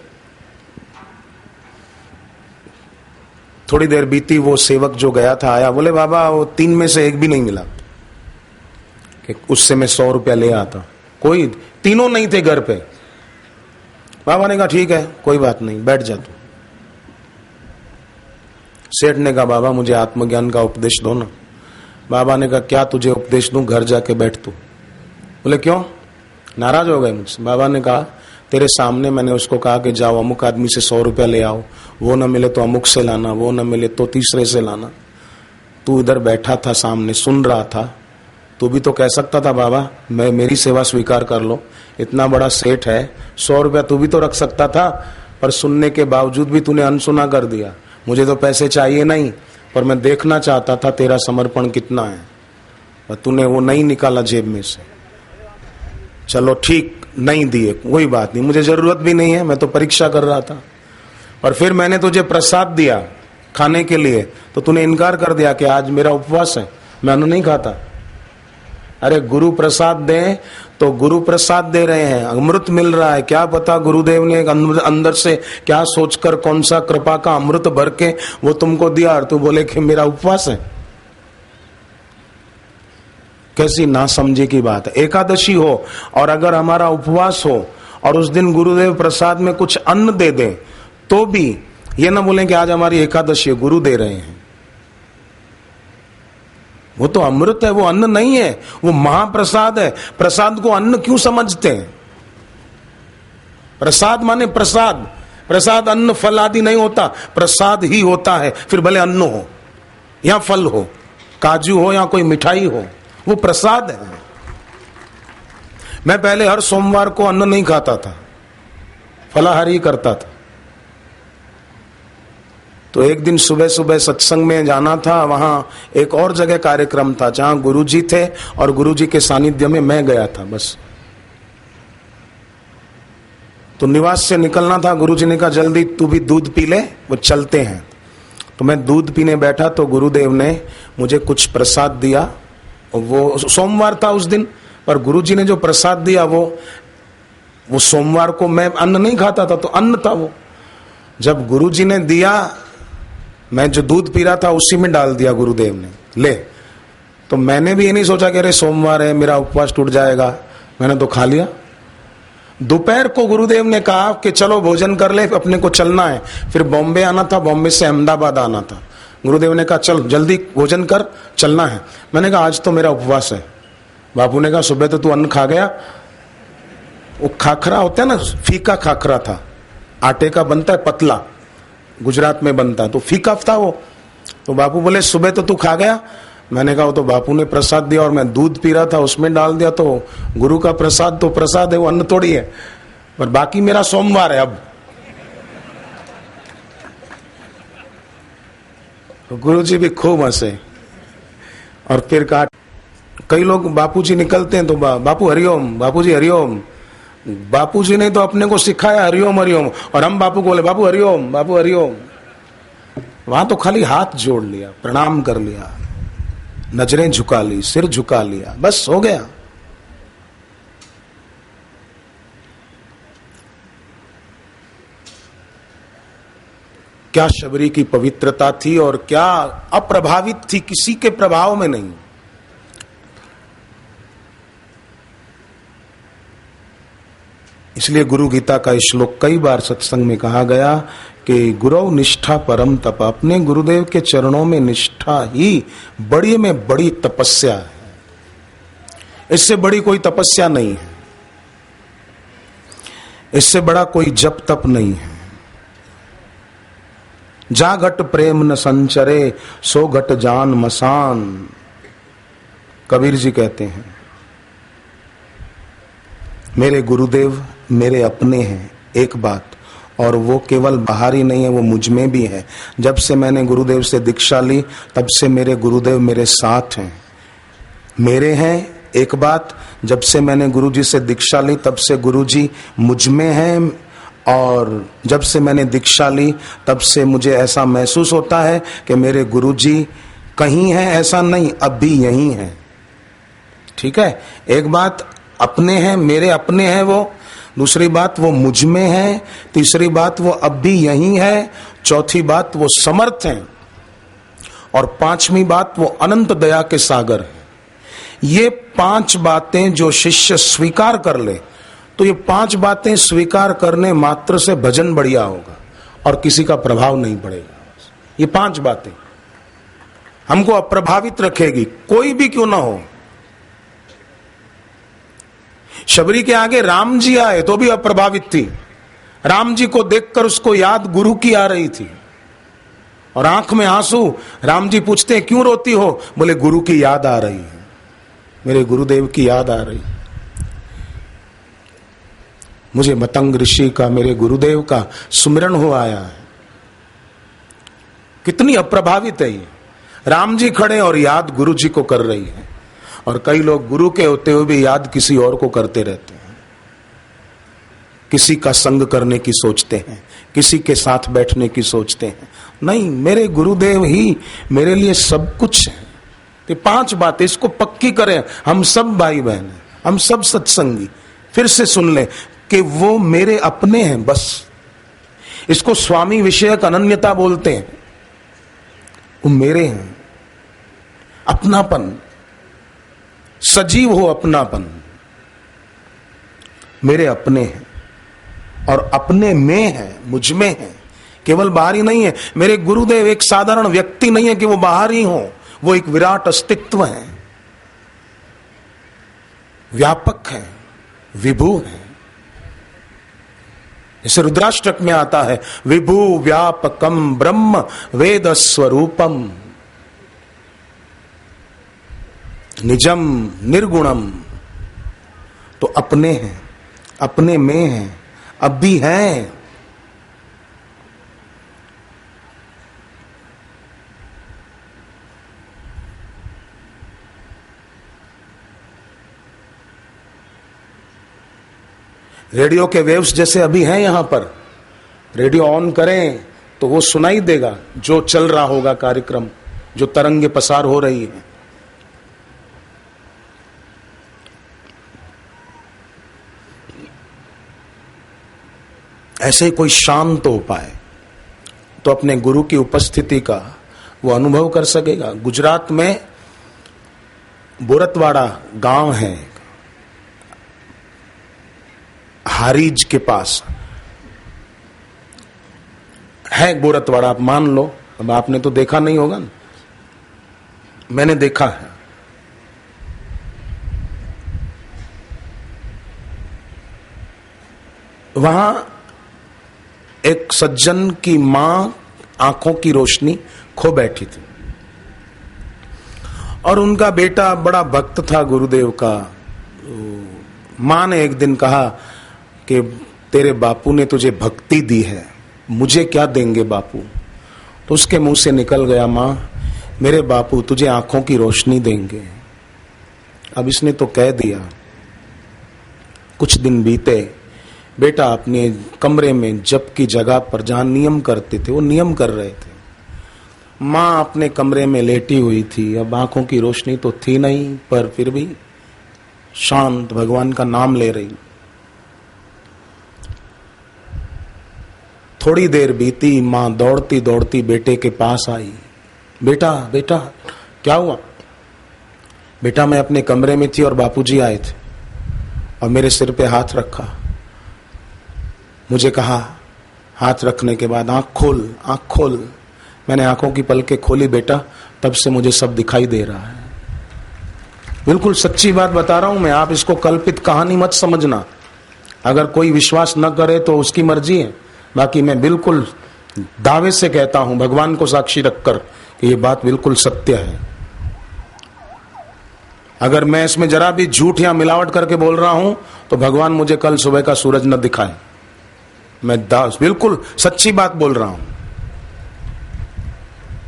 [SPEAKER 1] थोड़ी देर बीती, वो सेवक जो गया था आया, बोले बाबा वो 3 में से एक भी नहीं मिला कि उससे मैं 100 रुपया ले आता, कोई तीनों नहीं थे घर पे। बाबा ने कहा ठीक है कोई बात नहीं, बैठ जा तू। सेठ ने कहा बाबा मुझे आत्मज्ञान का उपदेश दो ना। बाबा ने कहा क्या तुझे उपदेश दूं, घर जाके बैठ तू। बोले क्यों, नाराज हो गए मुझसे? बाबा ने कहा तेरे सामने मैंने उसको कहा कि जाओ अमुक आदमी से 100 रुपया ले आओ, वो न मिले तो अमुक से लाना, वो न मिले तो तीसरे से लाना। तू इधर बैठा था सामने सुन रहा था, तू भी तो कह सकता था बाबा मैं मेरी सेवा स्वीकार कर लो, इतना बड़ा सेठ है, 100 रुपया तू भी तो रख सकता था, पर सुनने के बावजूद भी तूने अनसुना कर दिया। मुझे तो पैसे चाहिए नहीं, पर मैं देखना चाहता था तेरा समर्पण कितना है, पर तूने वो नहीं निकाला जेब में से। चलो ठीक, नहीं दिए कोई बात नहीं, मुझे जरूरत भी नहीं है, मैं तो परीक्षा कर रहा था। पर फिर मैंने तुझे प्रसाद दिया खाने के लिए तो तूने इनकार कर दिया कि आज मेरा उपवास है, मैं अन्न नहीं खाता। अरे गुरु प्रसाद दे तो गुरु प्रसाद दे रहे हैं, अमृत मिल रहा है, क्या पता गुरुदेव ने अंदर से क्या सोचकर कौन सा कृपा का अमृत भर के वो तुमको दिया और तू बोले कि मेरा उपवास है। कैसी नासमझी की बात है। एकादशी हो और अगर हमारा उपवास हो और उस दिन गुरुदेव प्रसाद में कुछ अन्न दे दें तो भी ये ना बोलें कि आज हमारी एकादशी है, गुरु दे रहे हैं। वो तो अमृत है, वो अन्न नहीं है, वो महाप्रसाद है। प्रसाद को अन्न क्यों समझते हैं? प्रसाद माने प्रसाद, प्रसाद अन्न फल आदि नहीं होता, प्रसाद ही होता है। फिर भले अन्न हो या फल हो, काजू हो या कोई मिठाई हो, वो प्रसाद है। मैं पहले हर सोमवार को अन्न नहीं खाता था, फलाहारी करता था। तो एक दिन सुबह सुबह सत्संग में जाना था, वहां एक और जगह कार्यक्रम था जहां गुरुजी थे और गुरुजी के सानिध्य में मैं गया था बस। तो निवास से निकलना था, गुरुजी ने कहा जल्दी तू भी दूध पी ले, वो चलते हैं। तो मैं दूध पीने बैठा तो गुरुदेव ने मुझे कुछ प्रसाद दिया। वो सोमवार था उस दिन, पर गुरुजी ने जो प्रसाद दिया वो सोमवार को मैं अन्न नहीं खाता था तो अन्न था वो। जब गुरुजी ने दिया, मैं जो दूध पी रहा था उसी में डाल दिया गुरुदेव ने, ले। तो मैंने भी ये नहीं सोचा कि अरे सोमवार है मेरा उपवास टूट जाएगा, मैंने तो खा लिया। दोपहर को गुरुदेव ने कहा कि चलो भोजन कर ले, अपने को चलना है। फिर बॉम्बे आना था, बॉम्बे से अहमदाबाद आना था। गुरुदेव ने कहा चल जल्दी भोजन कर, चलना है। मैंने कहा आज तो मेरा उपवास है। बापू ने कहा सुबह तो तू अन्न खा गया। वो खाखरा होता है ना, फीका खाखरा था, आटे का बनता है, पतला, गुजरात में बनता है, तो फीका था वो। तो बापू बोले सुबह तो तू खा गया। मैंने कहा वो तो बापू ने प्रसाद दिया और मैं दूध पी रहा था उसमें डाल दिया, तो गुरु का प्रसाद तो प्रसाद है, वो अन्न थोड़ी है। पर बाकी मेरा सोमवार है। अब गुरुजी भी खूब हंसे और फिर कहा, कई लोग बापूजी निकलते हैं तो बापू हरिओम, बापूजी हरिओम। बापूजी ने तो अपने को सिखाया हरिओम हरिओम, और हम बापू को बोले बापू हरिओम, बापू हरिओम। वहां तो खाली हाथ जोड़ लिया, प्रणाम कर लिया, नजरें झुका ली, सिर झुका लिया, बस हो गया। क्या शबरी की पवित्रता थी और क्या अप्रभावित थी, किसी के प्रभाव में नहीं। इसलिए गुरु गीता का श्लोक कई बार सत्संग में कहा गया कि गुरु निष्ठा परम तप, अपने गुरुदेव के चरणों में निष्ठा ही बड़ी में बड़ी तपस्या है। इससे बड़ी कोई तपस्या नहीं है, इससे बड़ा कोई जप तप नहीं है। जा घट प्रेम न संचरे, सो घट जान मसान। कबीर जी कहते हैं, मेरे गुरुदेव मेरे अपने हैं एक बात, और वो केवल बाहर ही नहीं है, वो मुझ में भी है। जब से मैंने गुरुदेव से दीक्षा ली तब से मेरे गुरुदेव मेरे साथ हैं। मेरे हैं एक बात, जब से मैंने गुरुजी से दीक्षा ली तब से गुरुजी मुझ में हैं, और जब से मैंने दीक्षा ली तब से मुझे ऐसा महसूस होता है कि मेरे गुरुजी कहीं हैं, ऐसा नहीं, अब भी यहीं हैं। ठीक है, एक बात अपने हैं, मेरे अपने हैं वो, दूसरी बात वो मुझ में है, तीसरी बात वो अब भी यहीं है, चौथी बात वो समर्थ हैं, और पांचवी बात वो अनंत दया के सागर हैं। ये 5 बातें जो शिष्य स्वीकार कर ले, तो ये 5 बातें स्वीकार करने मात्र से भजन बढ़िया होगा और किसी का प्रभाव नहीं पड़ेगा। ये 5 बातें हमको अप्रभावित रखेगी, कोई भी क्यों ना हो। शबरी के आगे राम जी आए तो भी अप्रभावित थी, राम जी को देखकर उसको याद गुरु की आ रही थी, और आंख में आंसू। राम जी पूछते हैं क्यों रोती हो? बोले गुरु की याद आ रही है, मेरे गुरुदेव की याद आ रही, मुझे मतंग ऋषि का, मेरे गुरुदेव का सुमिरन हो आया है। कितनी अप्रभावित है ये। राम जी खड़े और याद गुरु जी को कर रही है, और कई लोग गुरु के होते हुए भी याद किसी और को करते रहते हैं, किसी का संग करने की सोचते हैं, किसी के साथ बैठने की सोचते हैं। नहीं, मेरे गुरुदेव ही मेरे लिए सब कुछ है। तो 5 बातें इसको पक्की करें, हम सब भाई बहन हैं, हम सब सत्संगी। फिर से सुन लें कि वो मेरे अपने हैं, बस। इसको स्वामी विषयक अनन्यता बोलते हैं। वो मेरे हैं, अपनापन, सजीव हो अपनापन, मेरे अपने हैं, और अपने में है, मुझ में है, केवल बाहर ही नहीं है। मेरे गुरुदेव एक साधारण व्यक्ति नहीं है कि वो बाहर ही हो, वो एक विराट अस्तित्व है, व्यापक है, विभु है। जैसे रुद्राष्टक में आता है, विभु व्यापकम ब्रह्म वेद स्वरूपम निजम निर्गुणम। तो अपने हैं, अपने में हैं, अब भी हैं। रेडियो के वेव्स जैसे अभी हैं यहां पर, रेडियो ऑन करें तो वो सुनाई देगा जो चल रहा होगा कार्यक्रम, जो तरंगे पसार हो रही है। ऐसे ही कोई शांत हो पाए तो अपने गुरु की उपस्थिति का वो अनुभव कर सकेगा। गुजरात में बोरतवाड़ा गांव है, हारीज के पास है बोरतवाड़ा, आप मान लो। अब आपने तो देखा नहीं होगा ना, मैंने देखा है। वहां एक सज्जन की मां आंखों की रोशनी खो बैठी थी, और उनका बेटा बड़ा भक्त था गुरुदेव का। मां ने एक दिन कहा कि तेरे बापू ने तुझे भक्ति दी है, मुझे क्या देंगे बापू? तो उसके मुंह से निकल गया, मां मेरे बापू तुझे आंखों की रोशनी देंगे। अब इसने तो कह दिया। कुछ दिन बीते, बेटा अपने कमरे में जप की जगह पर जहां नियम करते थे वो नियम कर रहे थे, मां अपने कमरे में लेटी हुई थी। अब आंखों की रोशनी तो थी नहीं, पर फिर भी शांत भगवान का नाम ले रही। थोड़ी देर बीती, मां दौड़ती दौड़ती बेटे के पास आई। बेटा बेटा क्या हुआ? बेटा मैं अपने कमरे में थी और बापूजी आए थे और मेरे सिर पे हाथ रखा। मुझे कहा, हाथ रखने के बाद आंख खोल, आंख खोल। मैंने आंखों की पलकें खोली बेटा, तब से मुझे सब दिखाई दे रहा है। बिल्कुल सच्ची बात बता रहा हूं मैं, आप इसको कल्पित कहानी मत समझना। अगर कोई विश्वास न करे तो उसकी मर्जी है, बाकी मैं बिल्कुल दावे से कहता हूं, भगवान को साक्षी रखकर, कि ये बात बिल्कुल सत्य है। अगर मैं इसमें जरा भी झूठ या मिलावट करके बोल रहा हूं तो भगवान मुझे कल सुबह का सूरज न दिखाए। मैं बिल्कुल सच्ची बात बोल रहा हूं।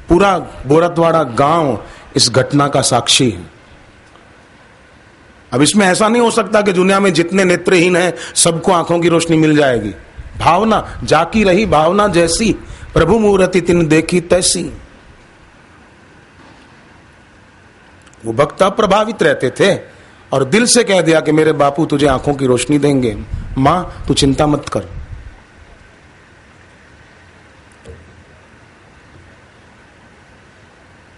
[SPEAKER 1] पूरा बोरतवाड़ा गांव इस घटना का साक्षी है। अब इसमें ऐसा नहीं हो सकता कि दुनिया में जितने नेत्रहीन हैं सबको आंखों की रोशनी मिल जाएगी। भावना जाकी रही, भावना जैसी प्रभु मूर्ति तिन देखी तैसी। वो भक्त प्रभावित रहते थे और दिल से कह दिया कि मेरे बापू तुझे आंखों की रोशनी देंगे, मां तू चिंता मत कर।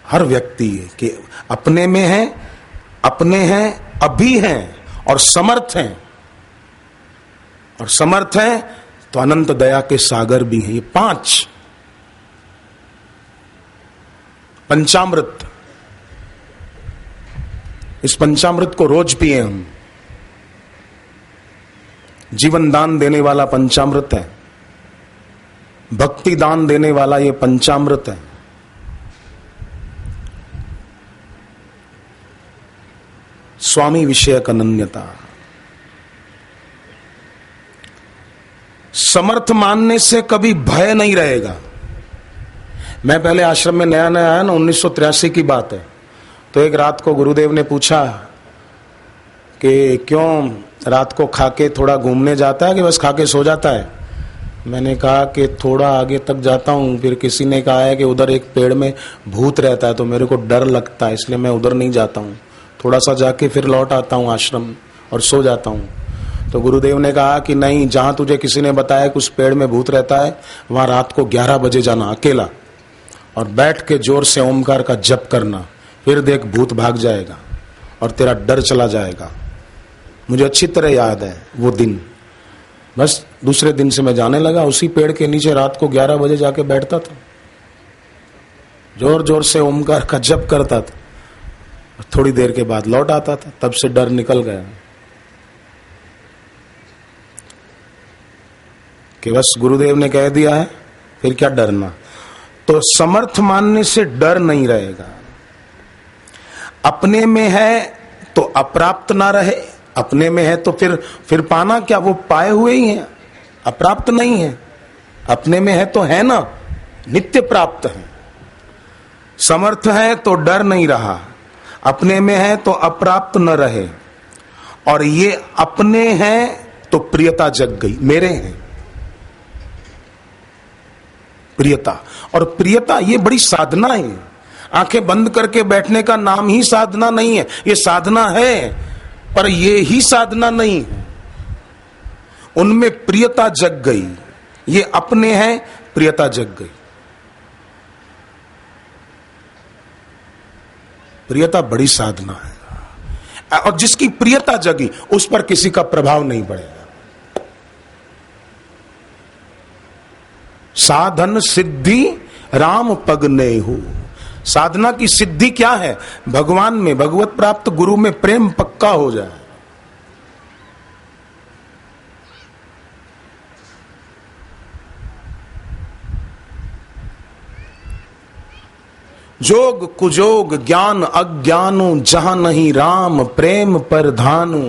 [SPEAKER 1] हर व्यक्ति के अपने में है, अपने हैं, अभी हैं और समर्थ हैं। और समर्थ हैं तो अनंत दया के सागर भी हैं। ये 5 पंचामृत, इस पंचामृत को रोज पिए हम। जीवन दान देने वाला पंचामृत है, भक्ति दान देने वाला ये पंचामृत है। स्वामी विषयक अनन्यता। समर्थ मानने से कभी भय नहीं रहेगा। मैं पहले आश्रम में नया नया आया ना, 1983 की बात है। तो एक रात को गुरुदेव ने पूछा कि क्यों रात को खाके थोड़ा घूमने जाता है कि बस खाके सो जाता है। मैंने कहा कि थोड़ा आगे तक जाता हूँ। फिर किसी ने कहा है कि उधर एक पेड़ में भूत रहता है तो मेरे को डर लगता है, इसलिए मैं उधर नहीं जाता हूँ। थोड़ा सा जाके फिर लौट आता हूँ आश्रम और सो जाता हूँ। तो गुरुदेव ने कहा कि नहीं, जहां तुझे किसी ने बताया कि उस पेड़ में भूत रहता है वहां रात को 11 बजे जाना अकेला और बैठ के जोर से ओमकार का जप करना। फिर देख भूत भाग जाएगा और तेरा डर चला जाएगा। मुझे अच्छी तरह याद है वो दिन। बस दूसरे दिन से मैं जाने लगा, उसी पेड़ के नीचे रात को 11 बजे जाके बैठता था, जोर जोर से ओमकार का जप करता था। थोड़ी देर के बाद लौट आता था। तब से डर निकल गया कि बस गुरुदेव ने कह दिया है, फिर क्या डरना। तो समर्थ मानने से डर नहीं रहेगा। अपने में है तो अप्राप्त ना रहे, अपने में है तो फिर पाना क्या, वो पाए हुए ही हैं, अप्राप्त नहीं है। अपने में है तो है ना, नित्य प्राप्त है। समर्थ है तो डर नहीं रहा, अपने में है तो अप्राप्त न रहे। और ये अपने हैं तो प्रियता जग गई, मेरे हैं प्रियता। और प्रियता ये बड़ी साधना है। आंखें बंद करके बैठने का नाम ही साधना नहीं है। ये साधना है पर ये ही साधना नहीं है। उनमें प्रियता जग गई। ये अपने हैं, प्रियता जग गई। प्रियता बड़ी साधना है। और जिसकी प्रियता जगी उस पर किसी का प्रभाव नहीं पड़ेगा। साधन सिद्धि राम पग नेहु। साधना की सिद्धि क्या है? भगवान में, भगवत प्राप्त गुरु में प्रेम पक्का हो जाए। जोग कुजोग ज्ञान अज्ञानु, जहां नहीं राम प्रेम पर धानु।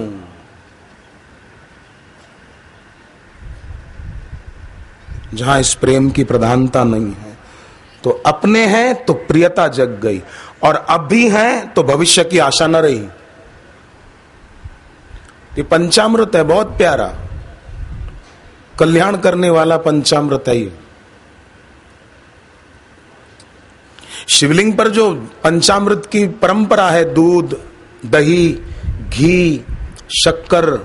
[SPEAKER 1] जहां इस प्रेम की प्रधानता नहीं है तो अपने हैं तो प्रियता जग गई, और अब भी हैं तो भविष्य की आशा न रही। ये पंचामृत है, बहुत प्यारा, कल्याण करने वाला पंचामृत है ये। शिवलिंग पर जो पंचामृत की परंपरा है, दूध, दही, घी, शक्कर,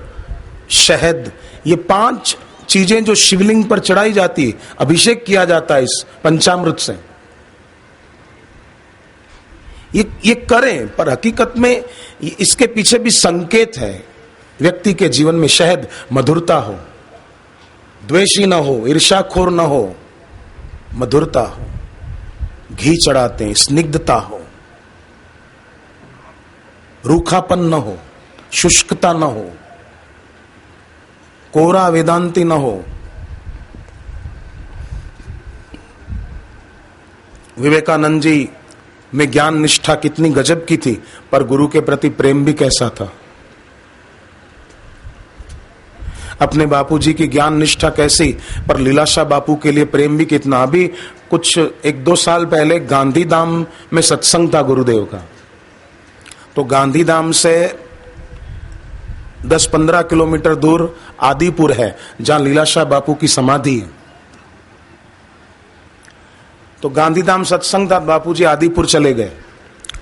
[SPEAKER 1] शहद, ये 5 चीजें जो शिवलिंग पर चढ़ाई जाती है, अभिषेक किया जाता है इस पंचामृत से। ये करें, पर हकीकत में इसके पीछे भी संकेत है। व्यक्ति के जीवन में शहद मधुरता हो, द्वेषी ना हो, ईर्ष्याखोर ना हो, मधुरता हो। घी चढ़ाते हैं, स्निग्धता हो, रूखापन न हो, शुष्कता न हो, कोरा वेदांती न हो। विवेकानंद जी में ज्ञान निष्ठा कितनी गजब की थी, पर गुरु के प्रति प्रेम भी कैसा था। अपने बापूजी की ज्ञान निष्ठा कैसी, पर लीलाशाह बापू के लिए प्रेम भी कितना। अभी कुछ 1-2 साल पहले गांधीधाम में सत्संग था गुरुदेव का, तो गांधीधाम से 10-15 किलोमीटर दूर आदिपुर है, जहां लीलाशाह बापू की समाधि है। तो गांधीधाम सत्संग था, बापूजी आदिपुर चले गए,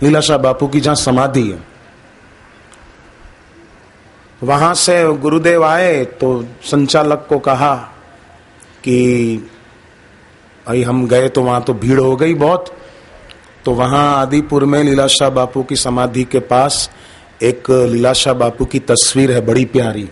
[SPEAKER 1] लीलाशाह बापू की जहां समाधि है। वहां से गुरुदेव आए तो संचालक को कहा कि भाई हम गए तो वहां तो भीड़ हो गई बहुत। तो वहां आदिपुर में लीलाशाह बापू की समाधि के पास एक लीलाशाह बापू की तस्वीर है, बड़ी प्यारी।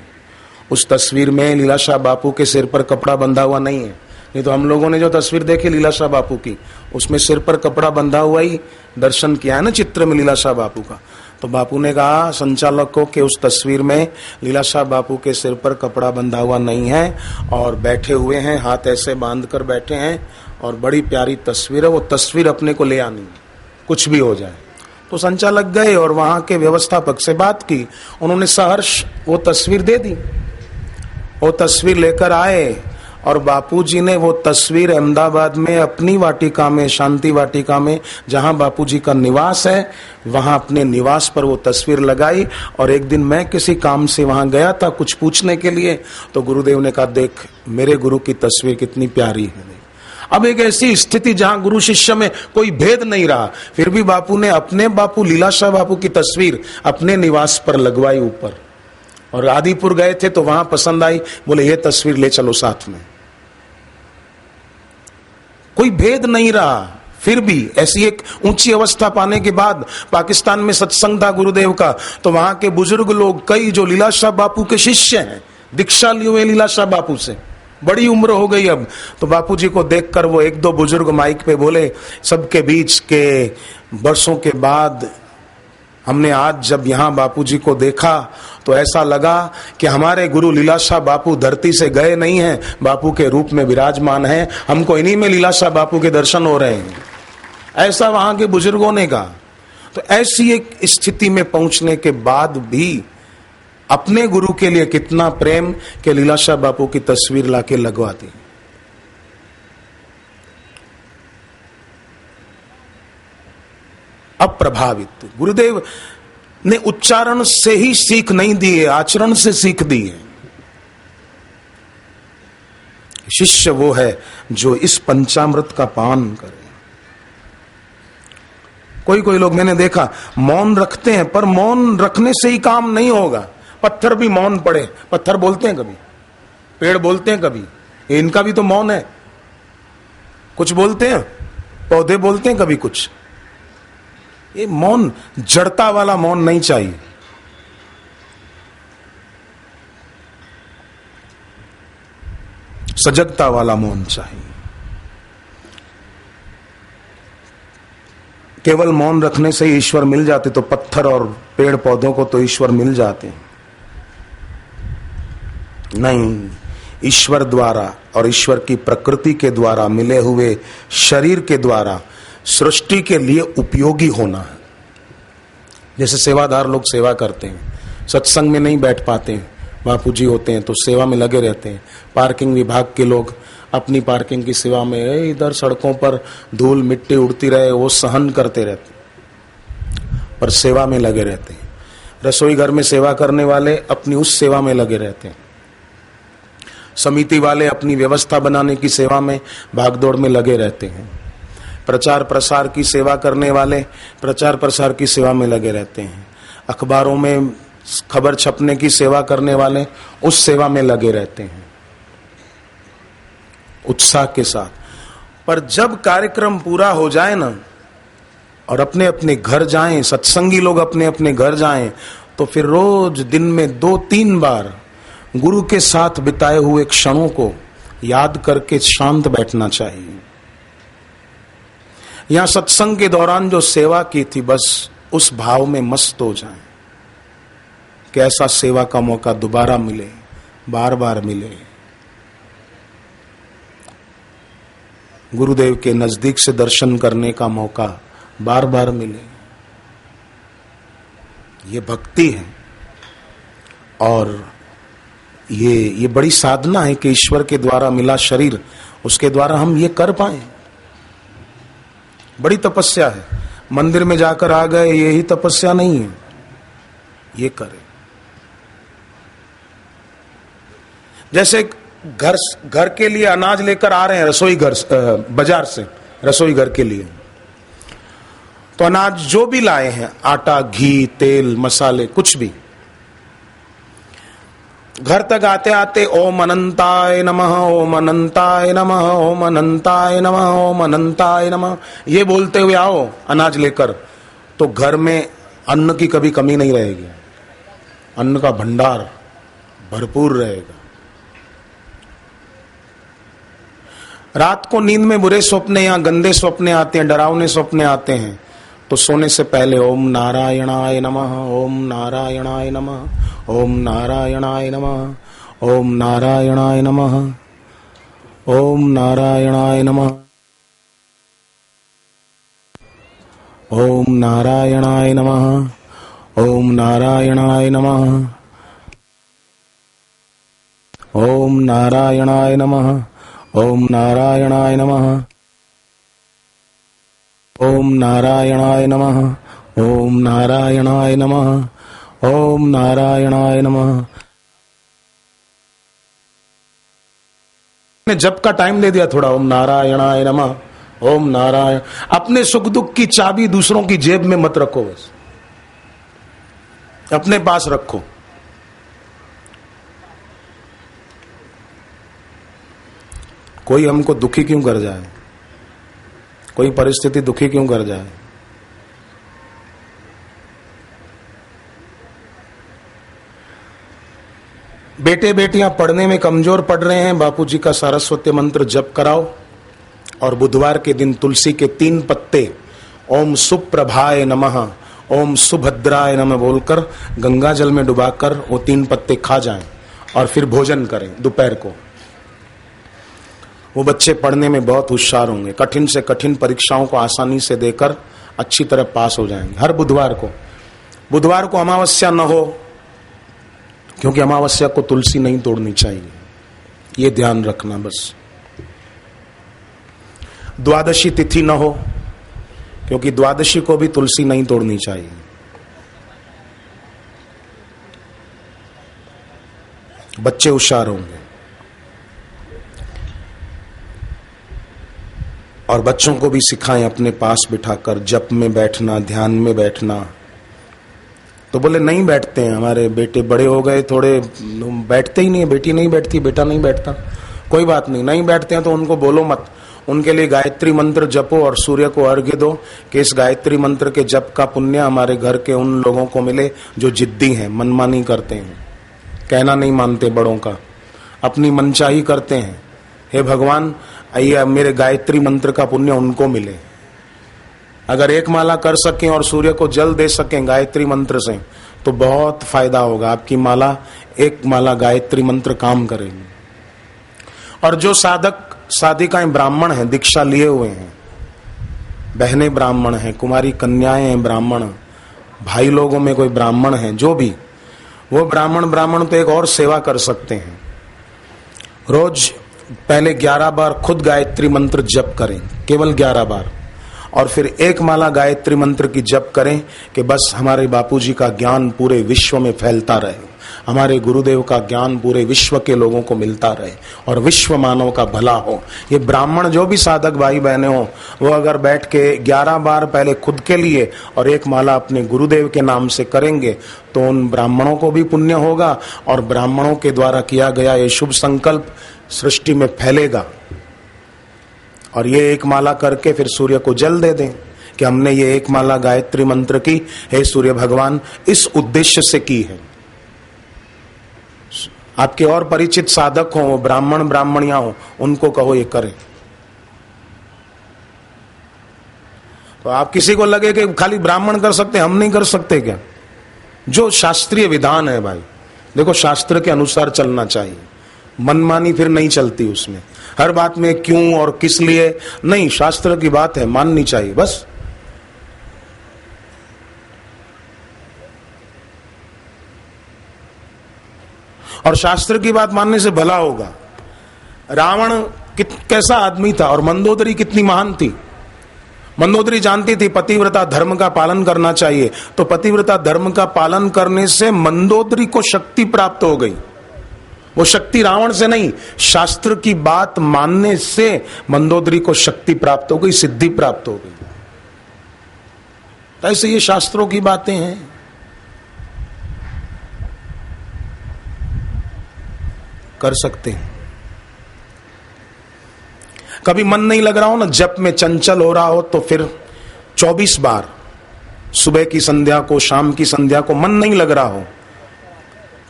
[SPEAKER 1] उस तस्वीर में लीलाशाह बापू के सिर पर कपड़ा बंधा हुआ नहीं है, नहीं तो हम लोगों ने जो तस्वीर देखी लीलाशाह बापू की, उसमें सिर पर कपड़ा बंधा हुआ ही दर्शन किया है ना चित्र में लीलाशाह बापू का। तो बापू ने कहा संचालक को कि उस तस्वीर में लीलाशाह बापू के सिर पर कपड़ा बंधा हुआ नहीं है और बैठे हुए हैं, हाथ ऐसे बांध कर बैठे हैं और बड़ी प्यारी तस्वीर है, वो तस्वीर अपने को ले आनी, कुछ भी हो जाए। तो संचालक गए और वहां के व्यवस्थापक से बात की, उन्होंने सहर्ष वो तस्वीर दे दी। वो तस्वीर लेकर आए और बापूजी ने वो तस्वीर अहमदाबाद में अपनी वाटिका में, शांति वाटिका में, जहां बापूजी का निवास है, वहां अपने निवास पर वो तस्वीर लगाई। और एक दिन मैं किसी काम से वहां गया था कुछ पूछने के लिए, तो गुरुदेव ने कहा देख मेरे गुरु की तस्वीर कितनी प्यारी है। अब एक ऐसी स्थिति जहां गुरु शिष्य में कोई भेद नहीं रहा, फिर भी बापू ने अपने बापू लीलाशाह बापू की तस्वीर अपने निवास पर लगवाई ऊपर। और आदिपुर गए थे तो वहां पसंद आई, बोले ये तस्वीर ले चलो साथ में। कोई भेद नहीं रहा। फिर भी ऐसी एक ऊंची अवस्था पाने के बाद पाकिस्तान में सत्संग था गुरुदेव का, तो वहां के बुजुर्ग लोग कई जो लीलाशाह बापू के शिष्य हैं, दीक्षा लिए हुए लीलाशाह बापू से, बड़ी उम्र हो गई अब, तो बापूजी को देखकर वो 1-2 बुजुर्ग माइक पे बोले, सबके बीच के वर्षों के बाद हमने आज जब यहाँ बापूजी को देखा तो ऐसा लगा कि हमारे गुरु लीलाशाह बापू धरती से गए नहीं हैं, बापू के रूप में विराजमान हैं, हमको इन्हीं में लीलाशाह बापू के दर्शन हो रहे हैं। ऐसा वहां के बुजुर्गों ने कहा। तो ऐसी एक स्थिति में पहुंचने के बाद भी अपने गुरु के लिए कितना प्रेम कि लीलाशाह बापू की तस्वीर लाके लगवा दी। अप्रभावित। गुरुदेव ने उच्चारण से ही सीख नहीं दी है, आचरण से सीख दी है। शिष्य वो है जो इस पंचामृत का पान करे। कोई लोग मैंने देखा मौन रखते हैं, पर मौन रखने से ही काम नहीं होगा। पत्थर भी मौन पड़े, पत्थर बोलते हैं कभी, पेड़ बोलते हैं कभी, इनका भी तो मौन है, कुछ बोलते हैं, पौधे बोलते हैं कभी कुछ। ये मौन जड़ता वाला मौन नहीं चाहिए। सजगता वाला मौन चाहिए। केवल मौन रखने से ईश्वर मिल जाते तो पत्थर और पेड़ पौधों को तो ईश्वर मिल जाते नहीं। ईश्वर द्वारा और ईश्वर की प्रकृति के द्वारा मिले हुए शरीर के द्वारा सृष्टि के लिए उपयोगी होना है। जैसे सेवादार लोग सेवा करते हैं, सत्संग में नहीं बैठ पाते हैं, बापूजी होते हैं तो सेवा में लगे रहते हैं। पार्किंग विभाग के लोग अपनी पार्किंग की सेवा में, इधर सड़कों पर धूल मिट्टी उड़ती रहे वो सहन करते रहते, पर सेवा में लगे रहते हैं। रसोई घर में सेवा करने वाले अपनी उस सेवा में लगे रहते हैं। समिति वाले अपनी व्यवस्था बनाने की सेवा में भागदौड़ में लगे रहते हैं। प्रचार प्रसार की सेवा करने वाले प्रचार प्रसार की सेवा में लगे रहते हैं। अखबारों में खबर छपने की सेवा करने वाले उस सेवा में लगे रहते हैं उत्साह के साथ। पर जब कार्यक्रम पूरा हो जाए ना और अपने अपने घर जाएं, सत्संगी लोग अपने अपने घर जाएं, तो फिर रोज दिन में 2-3 बार गुरु के साथ बिताए हुए क्षणों को याद करके शांत बैठना चाहिए। यहां सत्संग के दौरान जो सेवा की थी, बस उस भाव में मस्त हो जाएं कि ऐसा सेवा का मौका दोबारा मिले, बार बार मिले। गुरुदेव के नजदीक से दर्शन करने का मौका बार बार मिले। ये भक्ति है और ये बड़ी साधना है कि ईश्वर के द्वारा मिला शरीर, उसके द्वारा हम ये कर पाए। बड़ी तपस्या है। मंदिर में जाकर आ गए यही तपस्या नहीं है, ये करे। जैसे घर के लिए अनाज लेकर आ रहे हैं रसोई घर बाजार से, रसोई घर के लिए, तो अनाज जो भी लाए हैं, आटा, घी, तेल, मसाले, कुछ भी, घर तक आते आते ओम अनंताय नमः, ओम अनंताय नमः, ओम अनंताय नमः, ओम अनंताय नमः, ये बोलते हुए आओ अनाज लेकर, तो घर में अन्न की कभी कमी नहीं रहेगी। अन्न का भंडार भरपूर रहेगा। रात को नींद में बुरे सपने या गंदे सपने आते हैं, डरावने सपने आते हैं, तो सोने से पहले ओम नारायणाय नमः, ओम नारायणाय नमः, ओम नारायणाय नमः, ओम नारायणाय नमः, ओम नारायणाय नमः, ओम नारायणाय नमः, ओम नारायणाय नमः, ओम नारायणाय नमः, ओम नारायणाय नमः, ओम नारायणाय नमः, ओम नारायणाय नमः, ओम नारायणाय नमः। जप का टाइम दे दिया थोड़ा, ओम नारायणाय नमः, ओम नारायण। अपने सुख दुख की चाबी दूसरों की जेब में मत रखो, बस अपने पास रखो। कोई हमको दुखी क्यों कर जाए, कोई परिस्थिति दुखी क्यों कर जाए। बेटे बेटियां पढ़ने में कमजोर पढ़ रहे हैं, बापूजी का सरस्वती मंत्र जप कराओ और बुधवार के दिन तुलसी के 3 पत्ते ओम सुप्रभाय नमः, ओम सुभद्राय नमः बोलकर गंगा जल में डुबाकर वो 3 पत्ते खा जाएं और फिर भोजन करें दोपहर को। वो बच्चे पढ़ने में बहुत होशियार होंगे, कठिन से कठिन परीक्षाओं को आसानी से देकर अच्छी तरह पास हो जाएंगे। हर बुधवार को अमावस्या न हो, क्योंकि अमावस्या को तुलसी नहीं तोड़नी चाहिए, ये ध्यान रखना बस। द्वादशी तिथि न हो, क्योंकि द्वादशी को भी तुलसी नहीं तोड़नी चाहिए। बच्चे होशियार होंगे। और बच्चों को भी सिखाएं अपने पास बिठाकर जप में बैठना, ध्यान में बैठना। तो बोले नहीं बैठते हैं, हमारे बेटे बड़े हो गए थोड़े, बैठते ही नहीं है, बेटी नहीं बैठती, बेटा नहीं बैठता। कोई बात नहीं, नहीं बैठते हैं तो उनको बोलो मत, उनके लिए गायत्री मंत्र जपो और सूर्य को अर्घ्य दो कि इस गायत्री मंत्र के जप का पुण्य हमारे घर के उन लोगों को मिले जो जिद्दी हैं, मनमानी करते हैं, कहना नहीं मानते बड़ों का, अपनी मनचाही करते हैं। हे भगवान, आइए मेरे गायत्री मंत्र का पुण्य उनको मिले। अगर 1 माला कर सकें और सूर्य को जल दे सकें गायत्री मंत्र से तो बहुत फायदा होगा। आपकी माला 1 माला गायत्री मंत्र काम करेगी। और जो साधक साधिकाएं ब्राह्मण हैं, दीक्षा लिए हुए हैं, बहनें ब्राह्मण हैं, कुमारी कन्याएं हैं ब्राह्मण, भाई लोगों में कोई ब्राह्मण है, जो भी वो ब्राह्मण तो एक और सेवा कर सकते हैं। रोज पहले 11 बार खुद गायत्री मंत्र जप करें, केवल 11 बार, और फिर 1 माला गायत्री मंत्र की जप करें कि बस हमारे बापूजी का ज्ञान पूरे विश्व में फैलता रहे, हमारे गुरुदेव का ज्ञान पूरे विश्व के लोगों को मिलता रहे और विश्व मानव का भला हो। ये ब्राह्मण जो भी साधक भाई बहने हो, वो अगर बैठ के 11 बार पहले खुद के लिए और 1 माला अपने गुरुदेव के नाम से करेंगे तो उन ब्राह्मणों को भी पुण्य होगा और ब्राह्मणों के द्वारा किया गया ये शुभ संकल्प सृष्टि में फैलेगा। और ये 1 माला करके फिर सूर्य को जल दे दें कि हमने ये 1 माला गायत्री मंत्र की, हे सूर्य भगवान, इस उद्देश्य से की है। आपके और परिचित साधक हो, ब्राह्मण ब्राह्मणियां हो, उनको कहो ये करें। तो आप किसी को लगे कि खाली ब्राह्मण कर सकते, हम नहीं कर सकते क्या? जो शास्त्रीय विधान है भाई, देखो शास्त्र के अनुसार चलना चाहिए, मनमानी फिर नहीं चलती उसमें। हर बात में क्यों और किस लिए नहीं, शास्त्र की बात है, माननी चाहिए बस। और शास्त्र की बात मानने से भला होगा। रावण कैसा आदमी था और मंदोदरी कितनी महान थी। मंदोदरी जानती थी पतिव्रता धर्म का पालन करना चाहिए, तो पतिव्रता धर्म का पालन करने से मंदोदरी को शक्ति प्राप्त हो गई। वो शक्ति रावण से नहीं, शास्त्र की बात मानने से मंदोदरी को शक्ति प्राप्त हो गई, सिद्धि प्राप्त हो गई। ऐसे ये शास्त्रों की बातें हैं। कर सकते हैं। कभी मन नहीं लग रहा हो ना, जप में चंचल हो रहा हो, तो फिर 24 बार सुबह की संध्या को, शाम की संध्या को मन नहीं लग रहा हो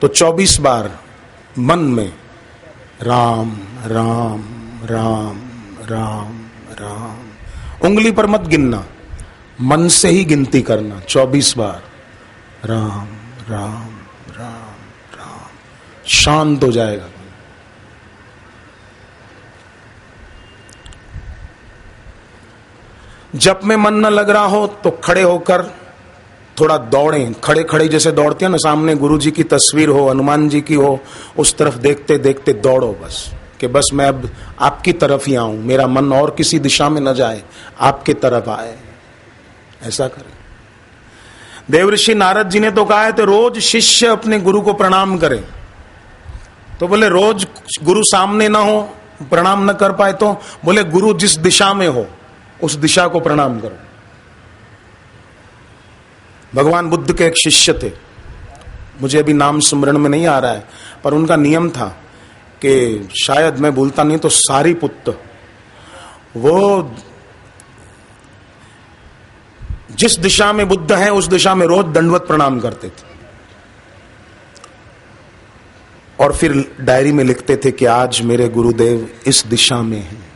[SPEAKER 1] तो 24 बार मन में राम राम राम राम राम, उंगली पर मत गिनना, मन से ही गिनती करना 24 बार राम राम राम राम, शांत हो जाएगा। जब में मन न लग रहा हो तो खड़े होकर थोड़ा दौड़ें, खड़े खड़े जैसे दौड़ते हैं ना, सामने गुरु जी की तस्वीर हो, हनुमान जी की हो, उस तरफ देखते देखते दौड़ो बस, कि बस मैं अब आपकी तरफ ही आऊं, मेरा मन और किसी दिशा में न जाए, आपकी तरफ आए। ऐसा करें। देवऋषि नारद जी ने तो कहा है तो रोज शिष्य अपने गुरु को प्रणाम करे। तो बोले रोज गुरु सामने ना हो, प्रणाम न कर पाए तो बोले गुरु जिस दिशा में हो उस दिशा को प्रणाम करो। भगवान बुद्ध के एक शिष्य थे, मुझे अभी नाम स्मरण में नहीं आ रहा है, पर उनका नियम था कि शायद मैं भूलता नहीं तो सारिपुत्र, वो जिस दिशा में बुद्ध है उस दिशा में रोज दंडवत प्रणाम करते थे और फिर डायरी में लिखते थे कि आज मेरे गुरुदेव इस दिशा में हैं।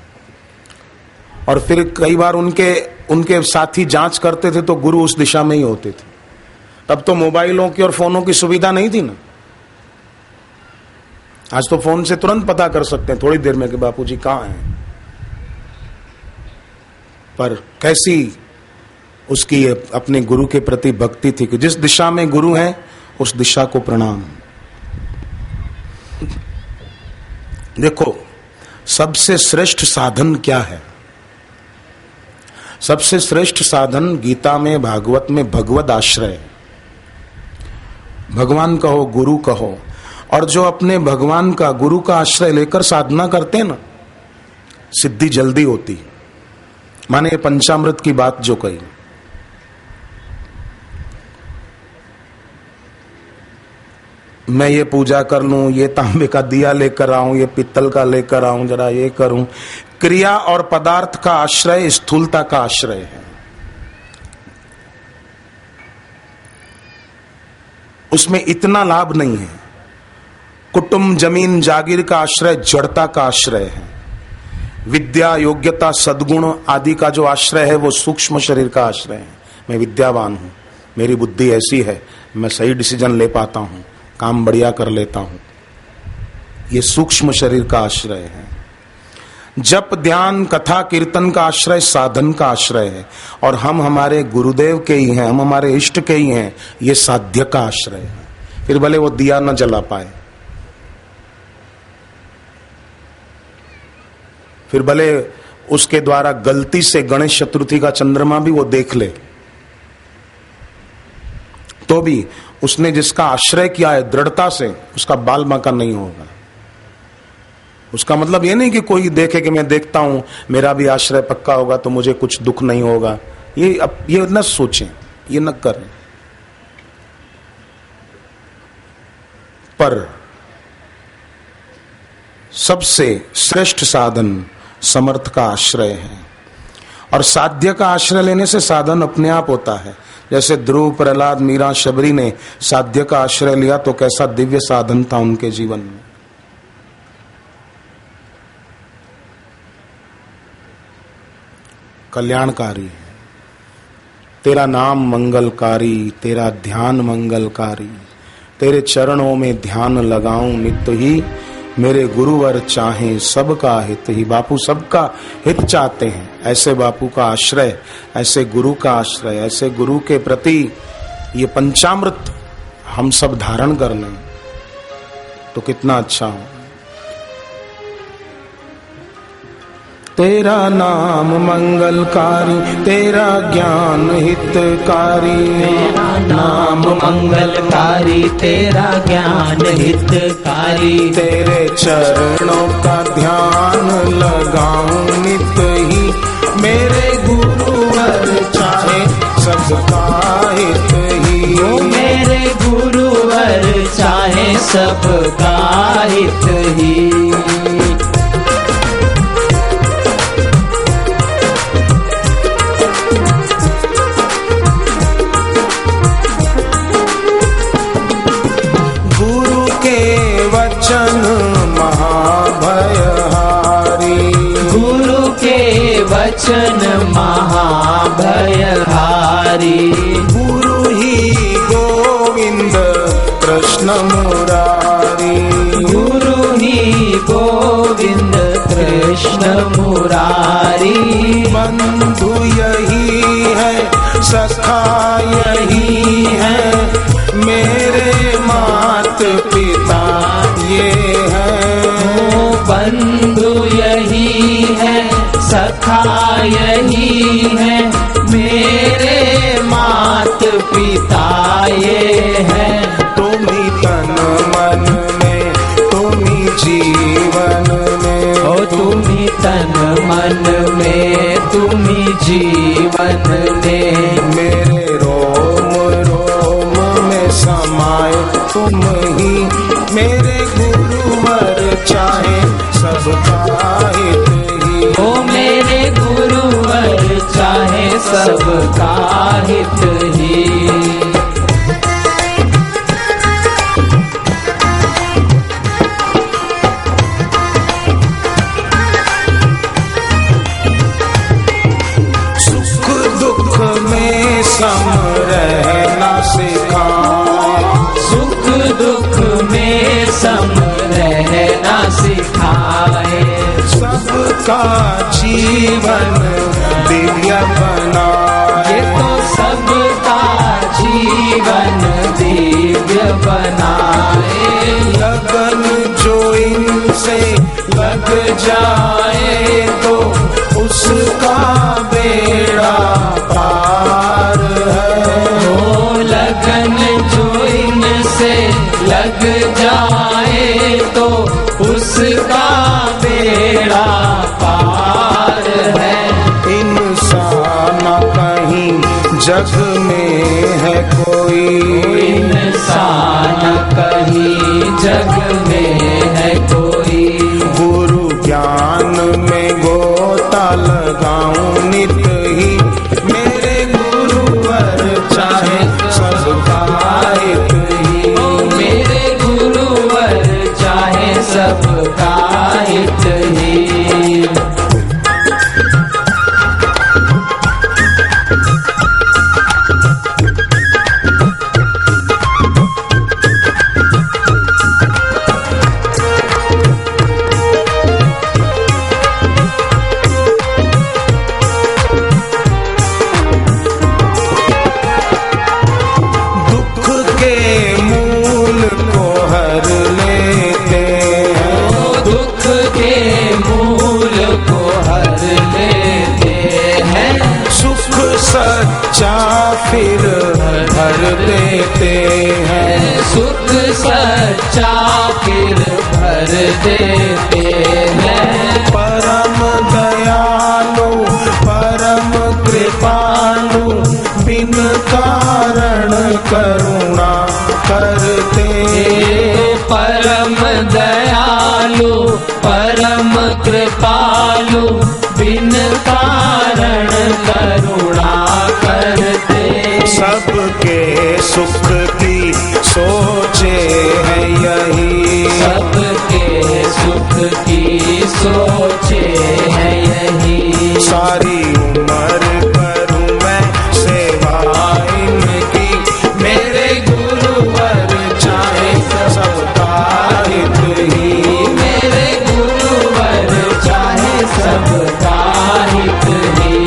[SPEAKER 1] और फिर कई बार उनके साथी जांच करते थे तो गुरु उस दिशा में ही होते थे। तब तो मोबाइलों की और फोनों की सुविधा नहीं थी ना। आज तो फोन से तुरंत पता कर सकते हैं थोड़ी देर में कि बापूजी कहाँ हैं। पर कैसी उसकी अपने गुरु के प्रति भक्ति थी कि जिस दिशा में गुरु है उस दिशा को प्रणाम। देखो, सबसे श्रेष्ठ साधन क्या है? सबसे श्रेष्ठ साधन गीता में, भागवत में भगवद आश्रय। भगवान कहो, गुरु कहो, और जो अपने भगवान का, गुरु का आश्रय लेकर साधना करते हैं ना, सिद्धि जल्दी होती। माने ये पंचामृत की बात जो कही, मैं ये पूजा कर लूं, ये तांबे का दिया लेकर आऊं, ये पित्तल का लेकर आऊं, जरा ये करूं, क्रिया और पदार्थ का आश्रय स्थूलता का आश्रय है। उसमें इतना लाभ नहीं है। कुटुंब, जमीन, जागीर का आश्रय जड़ता का आश्रय है। विद्या, योग्यता, सद्गुण आदि का जो आश्रय है वो सूक्ष्म शरीर का आश्रय है। मैं विद्यावान हूं, मेरी बुद्धि ऐसी है, मैं सही डिसीजन ले पाता हूं, काम बढ़िया कर लेता हूं, ये सूक्ष्म शरीर का आश्रय है। जप, ध्यान, कथा, कीर्तन का आश्रय साधन का आश्रय है। और हम हमारे गुरुदेव के ही हैं, हम हमारे इष्ट के ही हैं, ये साध्य का आश्रय है। फिर भले वो दिया न जला पाए, फिर भले उसके द्वारा गलती से गणेश चतुर्थी का चंद्रमा भी वो देख ले, तो भी उसने जिसका आश्रय किया है दृढ़ता से, उसका बाल बांका नहीं होगा। उसका मतलब ये नहीं कि कोई देखे कि मैं देखता हूं, मेरा भी आश्रय पक्का होगा तो मुझे कुछ दुख नहीं होगा। ये न सोचें, ये न करें। पर सबसे श्रेष्ठ साधन समर्थ का आश्रय है। और साध्य का आश्रय लेने से साधन अपने आप होता है। जैसे ध्रुव, प्रहलाद, मीरा, शबरी ने साध्य का आश्रय लिया तो कैसा दिव्य साधन था उनके जीवन में। कल्याणकारी है। तेरा नाम मंगलकारी, तेरा ध्यान मंगलकारी, तेरे चरणों में ध्यान लगाऊं नित्य ही, मेरे गुरुवर चाहें सबका हित ही। बापू सबका हित चाहते हैं। ऐसे बापू का आश्रय, ऐसे गुरु का आश्रय, ऐसे गुरु के प्रति ये पंचामृत हम सब धारण कर लें। तो कितना अच्छा हो। तेरा नाम मंगलकारी, तेरा ज्ञान हितकारी,
[SPEAKER 2] तेरा नाम मंगलकारी, तेरा ज्ञान हितकारी।
[SPEAKER 1] तेरे चरणों का ध्यान लगाऊं नित ही, मेरे गुरुवर चाहे सबका हित ही।
[SPEAKER 2] ओ मेरे गुरुवर चाहे सबका हित ही।
[SPEAKER 1] वचन महाभयहारी,
[SPEAKER 2] गुरु के वचन महाभयहारी।
[SPEAKER 1] गुरु ही गोविंद कृष्ण मुरारी,
[SPEAKER 2] गुरु ही गोविंद कृष्ण मुरारी।
[SPEAKER 1] बंधु यही है, सखा यही है, मेरे मात पिता ये है।
[SPEAKER 2] बंधु यही है, सखा यही है, मेरे मात पिता ये है।
[SPEAKER 1] तुम ही तन मन में, तुम ही जीवन में,
[SPEAKER 2] ओ तुम ही तन मन में, तुम ही जीवन में।
[SPEAKER 1] मेरे रोम रोम में समाये तुम ही, मेरे गुरुवर चाहे सबका हित ही।
[SPEAKER 2] ओ मेरे गुरुवर चाहे सबका हित ही।
[SPEAKER 1] सुख दुख में सम रहना सिखाए,
[SPEAKER 2] सुख दुख में सम रहना सिखाए।
[SPEAKER 1] सबका जीवन दिव्य बनाए,
[SPEAKER 2] ये तो सबका जीवन दिव्य बनाए।
[SPEAKER 1] लगन जो इनसे लग जाए तो उसका बेड़ा पार है।
[SPEAKER 2] ओ लगन जो इनसे लग जाए तो उसका बेड़ा पार है।
[SPEAKER 1] इंसान कहीं जग में है कोई,
[SPEAKER 2] इंसान कहीं जग में है कोई।
[SPEAKER 1] गुरु ज्ञान में गोता लगाऊं नित ही, मेरे गुरुवर चाहे सबका हित ही।
[SPEAKER 2] ओ मेरे गुरुवर चाहे सबका हित ही।
[SPEAKER 1] दुख के मूल को हर लेते हैं,
[SPEAKER 2] दुख के मूल को हर लेते हैं।
[SPEAKER 1] सुख सच्चा फिर भर देते हैं।
[SPEAKER 2] सुख सच्चा फिर भर देते हैं।
[SPEAKER 1] परम दयालु परम कृपालु, बिन कारण करुणा करते।
[SPEAKER 2] परम दयालु परम कृपालु, बिन कारण करुणा करते।
[SPEAKER 1] सबके सुख की सोचे है यही,
[SPEAKER 2] सबके सुख की सोचे है यही।
[SPEAKER 1] सारी उम्र करूं मैं सेवा इनकी, मेरे गुरुवर चाहे सबका हित ही।
[SPEAKER 2] मेरे गुरुवर चाहे सबका हित ही।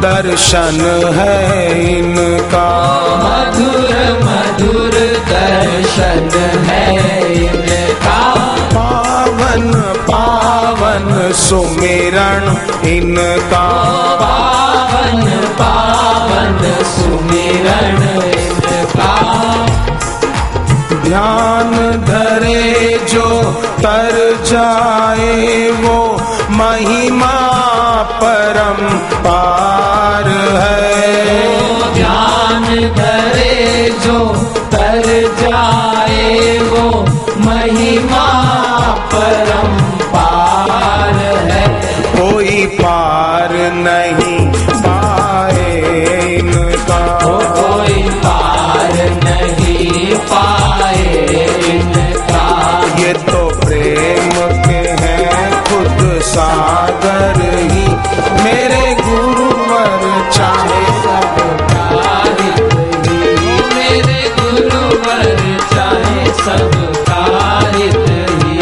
[SPEAKER 1] दर्शन है इनका,
[SPEAKER 2] मधुर मधुर दर्शन है इनका,
[SPEAKER 1] पावन पावन सुमिरन इनका,
[SPEAKER 2] पावन पावन सुमिरन इनका।
[SPEAKER 1] ध्यान धरे जो तर जाए वो महिमा परंपार है।
[SPEAKER 2] ध्यान धरे जो तर जाए वो महिमा परंपार है।
[SPEAKER 1] कोई पार नहीं पाए इनका,
[SPEAKER 2] कोई पार नहीं पाए इनका।
[SPEAKER 1] ये तो प्रेम के हैं खुद सागर ही, मेरे गुरुवर चाहे
[SPEAKER 2] सबका हित ही, मेरे गुरुवर चाहे सबका हित ही।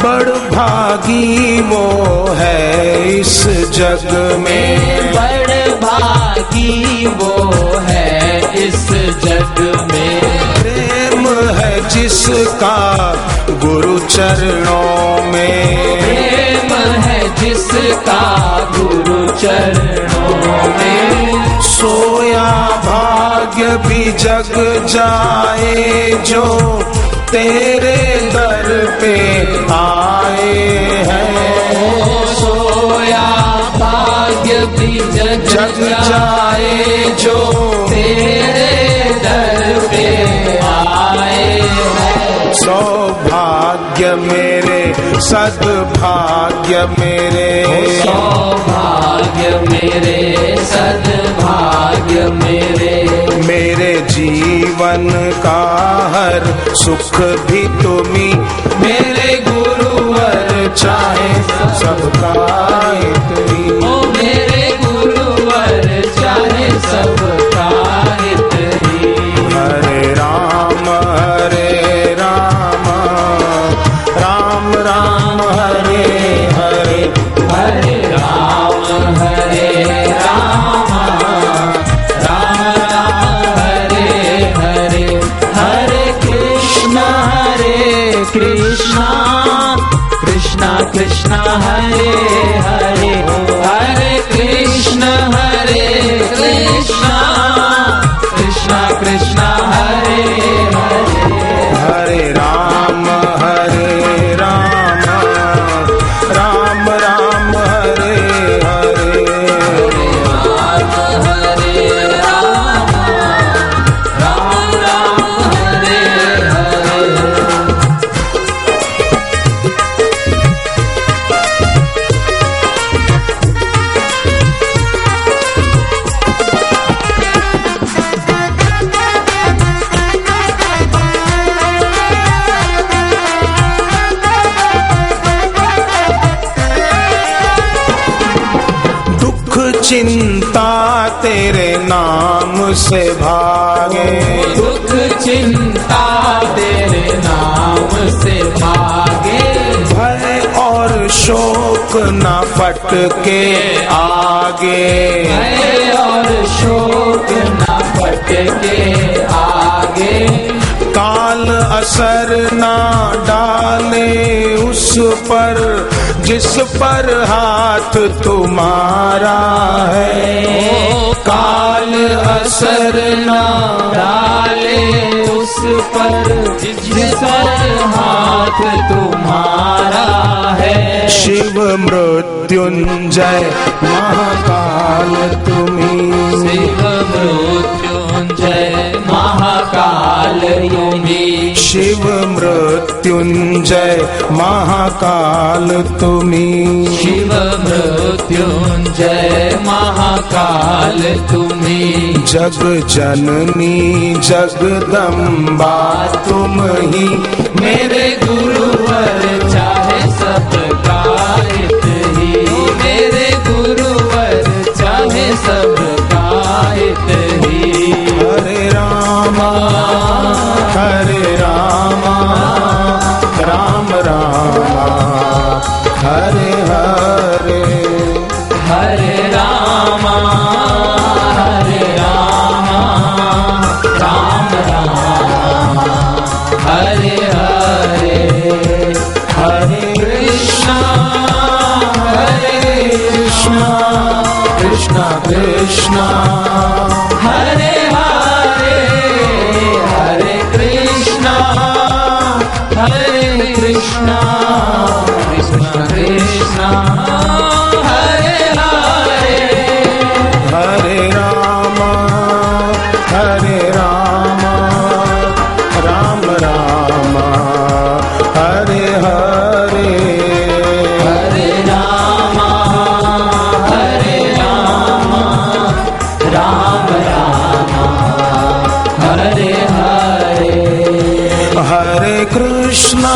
[SPEAKER 1] बड़भागी वो है इस जग में,
[SPEAKER 2] बड़भागी वो है इस जग में।
[SPEAKER 1] प्रेम है जिसका गुरु चरणों में,
[SPEAKER 2] प्रेम है जिसका गुरु चरणों में।
[SPEAKER 1] सोया भाग्य भी जग जाए जो तेरे दर पे आए हैं।
[SPEAKER 2] सोया भाग्य भी जग जाए जो तेरे दर पे आए हैं।
[SPEAKER 1] सौभाग्य मेरे सद्भाग्य मेरे,
[SPEAKER 2] सौभाग्य मेरे सद्भाग्य मेरे।
[SPEAKER 1] मेरे जीवन का हर सुख भी तुम्ही, मेरे गुरुवर चाहे सबका हित ही।
[SPEAKER 2] ओ मेरे गुरुवर चाहे सबका हित ही।
[SPEAKER 1] हरे राम राम राम हरे हरे,
[SPEAKER 2] हरे राम राम राम हरे हरे। हरे कृष्णा कृष्णा कृष्णा हरे हरे। हरे कृष्णा कृष्णा कृष्णा हरे हरे।
[SPEAKER 1] हरे राम राम राम हरे हरे।
[SPEAKER 2] राम राम हरे हरे।
[SPEAKER 1] दुख चिंता तेरे नाम से भागे,
[SPEAKER 2] दुख चिंता तेरे नाम से भागे।
[SPEAKER 1] भय और शोक न फटके आगे,
[SPEAKER 2] भय और शोक न फटके आगे।
[SPEAKER 1] काल असर ना डाले उस पर जिस पर हाथ तुम्हारा है।
[SPEAKER 2] काल असर न डाले उस पर जिस पर हाथ तुम्हारा है।
[SPEAKER 1] शिव मृत्युंजय महाकाल तुम्ही,
[SPEAKER 2] शिव मृत्युंजय महाकाल यही।
[SPEAKER 1] शिव मृत्युंजय महाकाल तुम्ही।
[SPEAKER 2] शिव मृत्युंजय महाकाल तुम्ही।
[SPEAKER 1] जग जननी जगदम्बा तुम ही।
[SPEAKER 2] मेरे गुरुवर चाहे सबका हित ही। मेरे गुरुवर चाहे सबका हित ही।
[SPEAKER 1] हरे रामा राम रामा हरे हरे।
[SPEAKER 2] हरे रामा राम राम हरे हरे। हरे कृष्णा कृष्णा कृष्णा हरे हरे। हरे कृष्णा कृष्णा कृष्णा हरे हरे।
[SPEAKER 1] हरे रामा राम राम हरे हरे।
[SPEAKER 2] हरे रामा राम राम हरे हरे।
[SPEAKER 1] हरे कृष्णा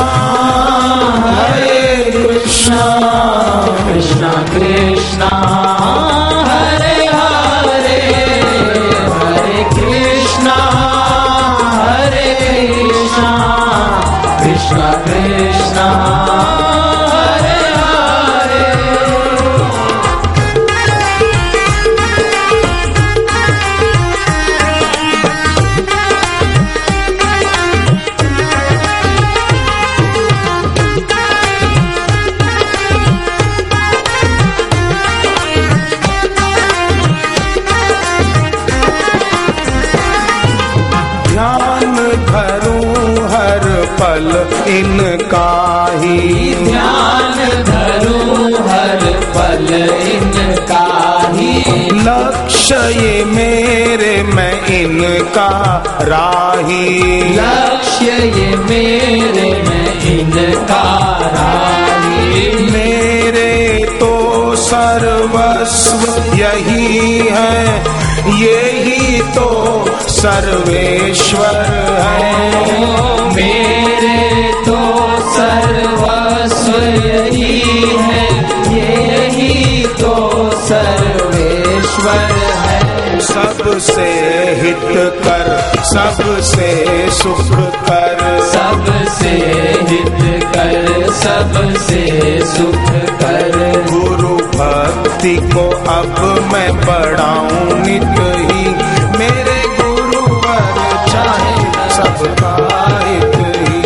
[SPEAKER 2] कृष्णा कृष्णा हरे हरे। हरे कृष्णा कृष्णा कृष्णा हरे हरे।
[SPEAKER 1] ध्यान धरूं हर पल इनका ही।
[SPEAKER 2] ध्यान धरूं हर पल इनका ही।
[SPEAKER 1] लक्ष्य ये मेरे मैं इनका राही।
[SPEAKER 2] लक्ष्य ये मेरे मैं इनका राही।
[SPEAKER 1] मेरे तो सर्वस्व यही है, यही तो सर्वेश्वर है।
[SPEAKER 2] मेरे तो सर्वस्व यही है, यही तो सर्वेश्वर है।
[SPEAKER 1] सबसे हित कर सबसे सुख कर।
[SPEAKER 2] सबसे हित कर सबसे सुख कर।
[SPEAKER 1] गुरु भक्ति को अब मैं बढ़ाऊं नित ही। मेरे गुरुवर चाहे सबका हित ही।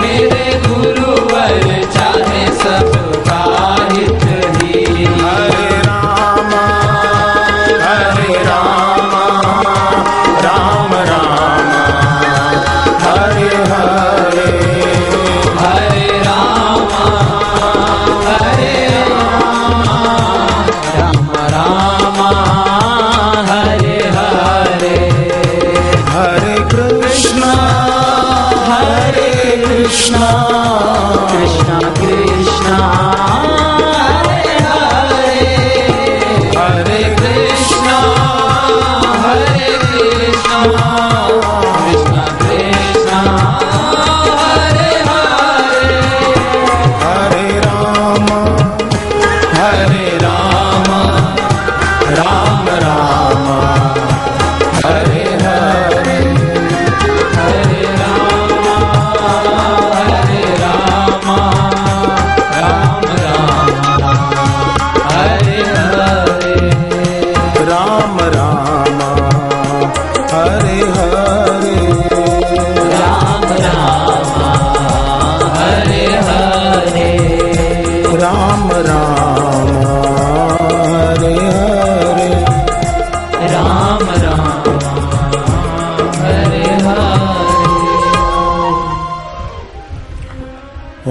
[SPEAKER 2] मेरे गुरुवर चाहे सबका हित ही।
[SPEAKER 1] हरे रामा राम राम हरे हरे।
[SPEAKER 2] हरे रामा राम राम हरे हरे।
[SPEAKER 1] हरे कृष्णा
[SPEAKER 2] कृष्णा कृष्णा हरे हरे। हरे कृष्णा कृष्णा कृष्णा हरे हरे।
[SPEAKER 1] हरे राम राम राम हरे हरे।
[SPEAKER 2] हरे राम राम हरे हरे।
[SPEAKER 1] राम राम हरे हरे।
[SPEAKER 2] राम हरे हरे।
[SPEAKER 1] राम राम हरे हरे।
[SPEAKER 2] राम हरे हरे।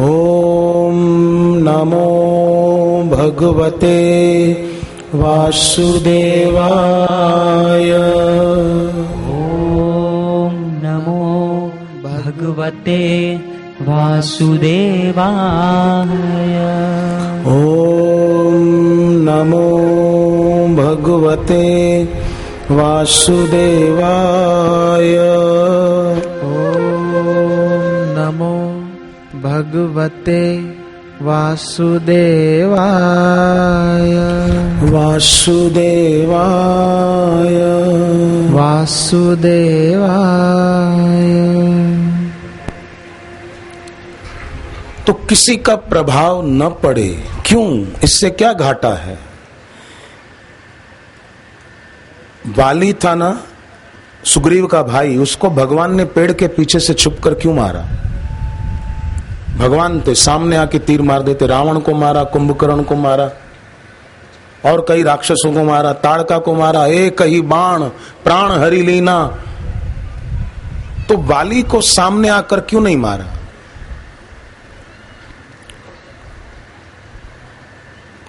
[SPEAKER 1] ओम नमो भगवते वासुदेवाय।
[SPEAKER 2] ओम नमो भगवते वासुदेवाय।
[SPEAKER 1] ओम नमो भगवते वासुदेवाय।
[SPEAKER 2] ओम नमो भगवते वासुदेवाय।
[SPEAKER 1] वासुदेवाय
[SPEAKER 2] वासुदेवाय।
[SPEAKER 1] तो किसी का प्रभाव न पड़े, क्यों? इससे क्या घाटा है? वाली था ना, सुग्रीव का भाई, उसको भगवान ने पेड़ के पीछे से छुपकर क्यों मारा? भगवान थे, सामने आके तीर मार देते। रावण को मारा, कुंभकर्ण को मारा, और कई राक्षसों को मारा, ताड़का को मारा, एक ही बाण प्राण हरि लीना। तो वाली को सामने आकर क्यों नहीं मारा?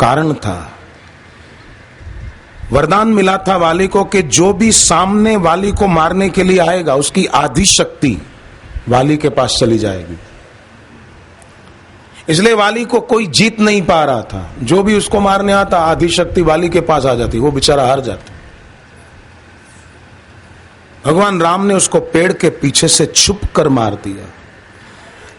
[SPEAKER 1] कारण था, वरदान मिला था वाली को कि जो भी सामने वाली को मारने के लिए आएगा उसकी आधी शक्ति वाली के पास चली जाएगी। इसलिए वाली को कोई जीत नहीं पा रहा था। जो भी उसको मारने आता आधी शक्ति वाली के पास आ जाती, वो बेचारा हार जाता। भगवान राम ने उसको पेड़ के पीछे से छुप कर मार दिया।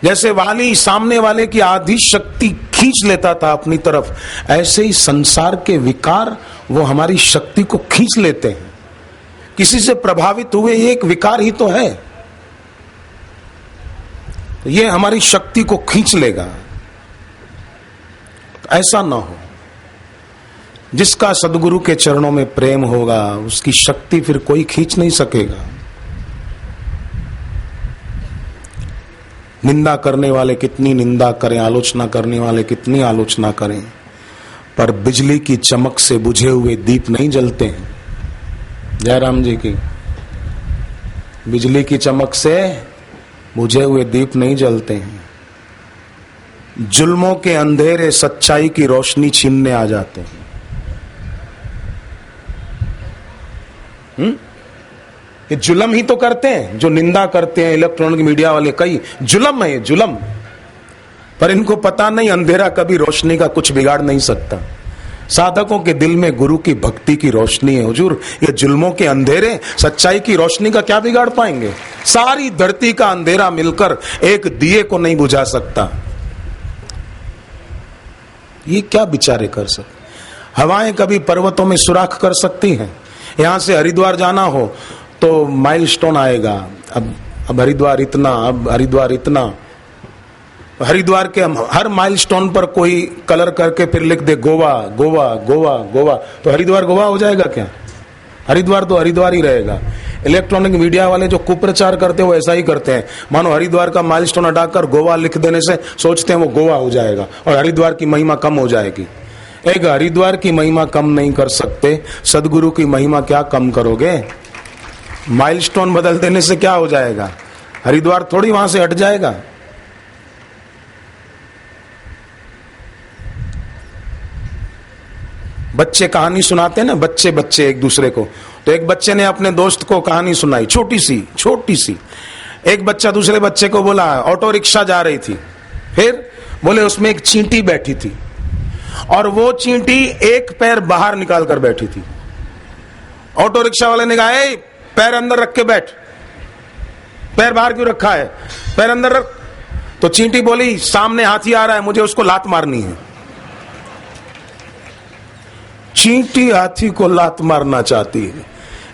[SPEAKER 1] जैसे वाली सामने वाले की आधी शक्ति खींच लेता था अपनी तरफ, ऐसे ही संसार के विकार वो हमारी शक्ति को खींच लेते हैं। किसी से प्रभावित हुए ये एक विकार ही तो है, तो ये हमारी शक्ति को खींच लेगा। ऐसा ना हो। जिसका सदगुरु के चरणों में प्रेम होगा उसकी शक्ति फिर कोई खींच नहीं सकेगा। निंदा करने वाले कितनी निंदा करें, आलोचना करने वाले कितनी आलोचना करें, पर बिजली की चमक से बुझे हुए दीप नहीं जलते हैं। जयराम जी की बिजली की चमक से बुझे हुए दीप नहीं जलते हैं। जुल्मों के अंधेरे सच्चाई की रोशनी छीनने आ जाते हैं। ये जुल्म ही तो करते हैं, जो निंदा करते हैं इलेक्ट्रॉनिक मीडिया वाले, कई जुल्म है, जुल्म। पर इनको पता नहीं अंधेरा कभी रोशनी का कुछ बिगाड़ नहीं सकता। साधकों के दिल में गुरु की भक्ति की रोशनी है हुजूर। ये जुल्मों के अंधेरे सच्चाई की रोशनी का क्या बिगाड़ पाएंगे? सारी धरती का अंधेरा मिलकर एक दिए को नहीं बुझा सकता। ये क्या बिचारे कर सकते? हवाएं कभी पर्वतों में सुराख कर सकती हैं? यहां से हरिद्वार जाना हो तो माइलस्टोन आएगा, अब हरिद्वार इतना, अब हरिद्वार इतना। हरिद्वार के हर माइलस्टोन पर कोई कलर करके फिर लिख दे गोवा गोवा गोवा गोवा, तो हरिद्वार गोवा हो जाएगा क्या? हरिद्वार तो हरिद्वार ही रहेगा। इलेक्ट्रॉनिक मीडिया वाले जो कुप्रचार करते हैं वो ऐसा ही करते हैं। मानो हरिद्वार का माइलस्टोन हटाकर गोवा लिख देने से सोचते हैं वो गोवा हो जाएगा और हरिद्वार की महिमा कम हो जाएगी। एक हरिद्वार की महिमा कम नहीं कर सकते, सदगुरु की महिमा क्या कम करोगे? माइलस्टोन बदल देने से क्या हो जाएगा? हरिद्वार थोड़ी वहां से हट जाएगा। बच्चे कहानी सुनाते हैं ना, बच्चे बच्चे एक दूसरे को। तो एक बच्चे ने अपने दोस्त को कहानी सुनाई, छोटी सी। एक बच्चा दूसरे बच्चे को बोला ऑटो रिक्शा जा रही थी, फिर बोले उसमें एक चींटी बैठी थी और वो चींटी एक पैर बाहर निकाल कर बैठी थी। ऑटो रिक्शा वाले ने कहा ए, पैर अंदर रख के बैठ। पैर बाहर क्यों रखा है? पैर अंदर रख। तो चींटी बोली सामने हाथी आ रहा है, मुझे उसको लात मारनी है। चींटी हाथी को लात मारना चाहती है।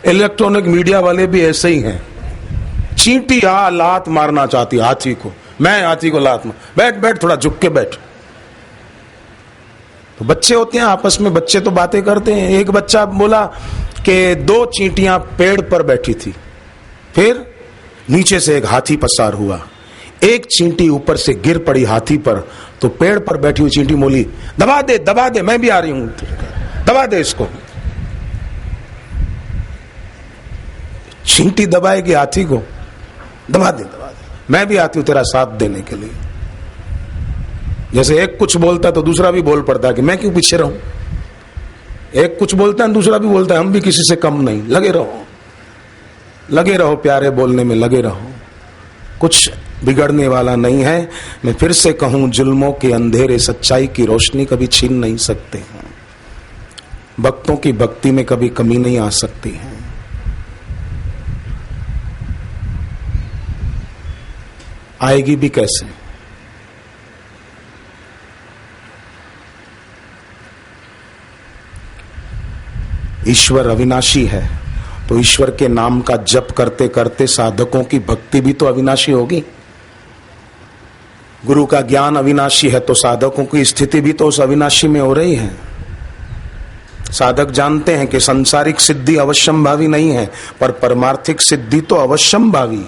[SPEAKER 1] इलेक्ट्रॉनिक मीडिया वाले भी ऐसे ही हैं। चींटी लात मारना चाहती है हाथी को, मैं हाथी को लात मार। बैठ बैठ, थोड़ा झुक के बैठ। तो बच्चे होते हैं आपस में, बच्चे तो बातें करते हैं। एक बच्चा बोला कि दो चींटियां पेड़ पर बैठी थी, फिर नीचे से एक हाथी पसार हुआ। एक चींटी ऊपर से गिर पड़ी हाथी पर, तो पेड़ पर बैठी हुई चींटी बोली दबा दे, मैं भी आ रही हूं, दबा दे इसको। चींटी दबाएगी हाथी को, दबा दे, मैं भी आती हूं तेरा साथ देने के लिए। जैसे एक कुछ बोलता तो दूसरा भी बोल पड़ता है कि मैं क्यों पीछे रहूं। एक कुछ बोलता है दूसरा भी बोलता है हम भी किसी से कम नहीं। लगे रहो प्यारे बोलने में, लगे रहो। कुछ बिगड़ने वाला नहीं है। मैं फिर से कहूं, जुल्मों के अंधेरे सच्चाई की रोशनी कभी छीन नहीं सकते हैं। भक्तों की भक्ति में कभी कमी नहीं आ सकती है। आएगी भी कैसे? ईश्वर अविनाशी है, तो ईश्वर के नाम का जप करते करते साधकों की भक्ति भी तो अविनाशी होगी। गुरु का ज्ञान अविनाशी है, तो साधकों की स्थिति भी तो उस अविनाशी में हो रही है। साधक जानते हैं कि सांसारिक सिद्धि अवश्यंभावी नहीं है, पर परमार्थिक सिद्धि तो अवश्यंभावी।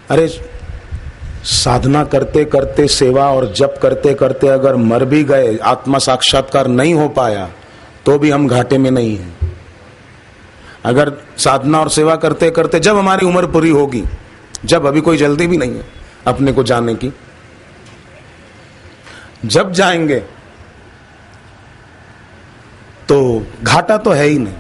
[SPEAKER 1] अरे साधना करते करते, सेवा और जप करते करते अगर मर भी गए, आत्मा साक्षात्कार नहीं हो पाया, तो भी हम घाटे में नहीं हैं। अगर साधना और सेवा करते करते जब हमारी उम्र पूरी होगी, जब अभी कोई जल्दी भी नहीं है अपने को जाने की, जब जाएंगे तो घाटा तो है ही नहीं।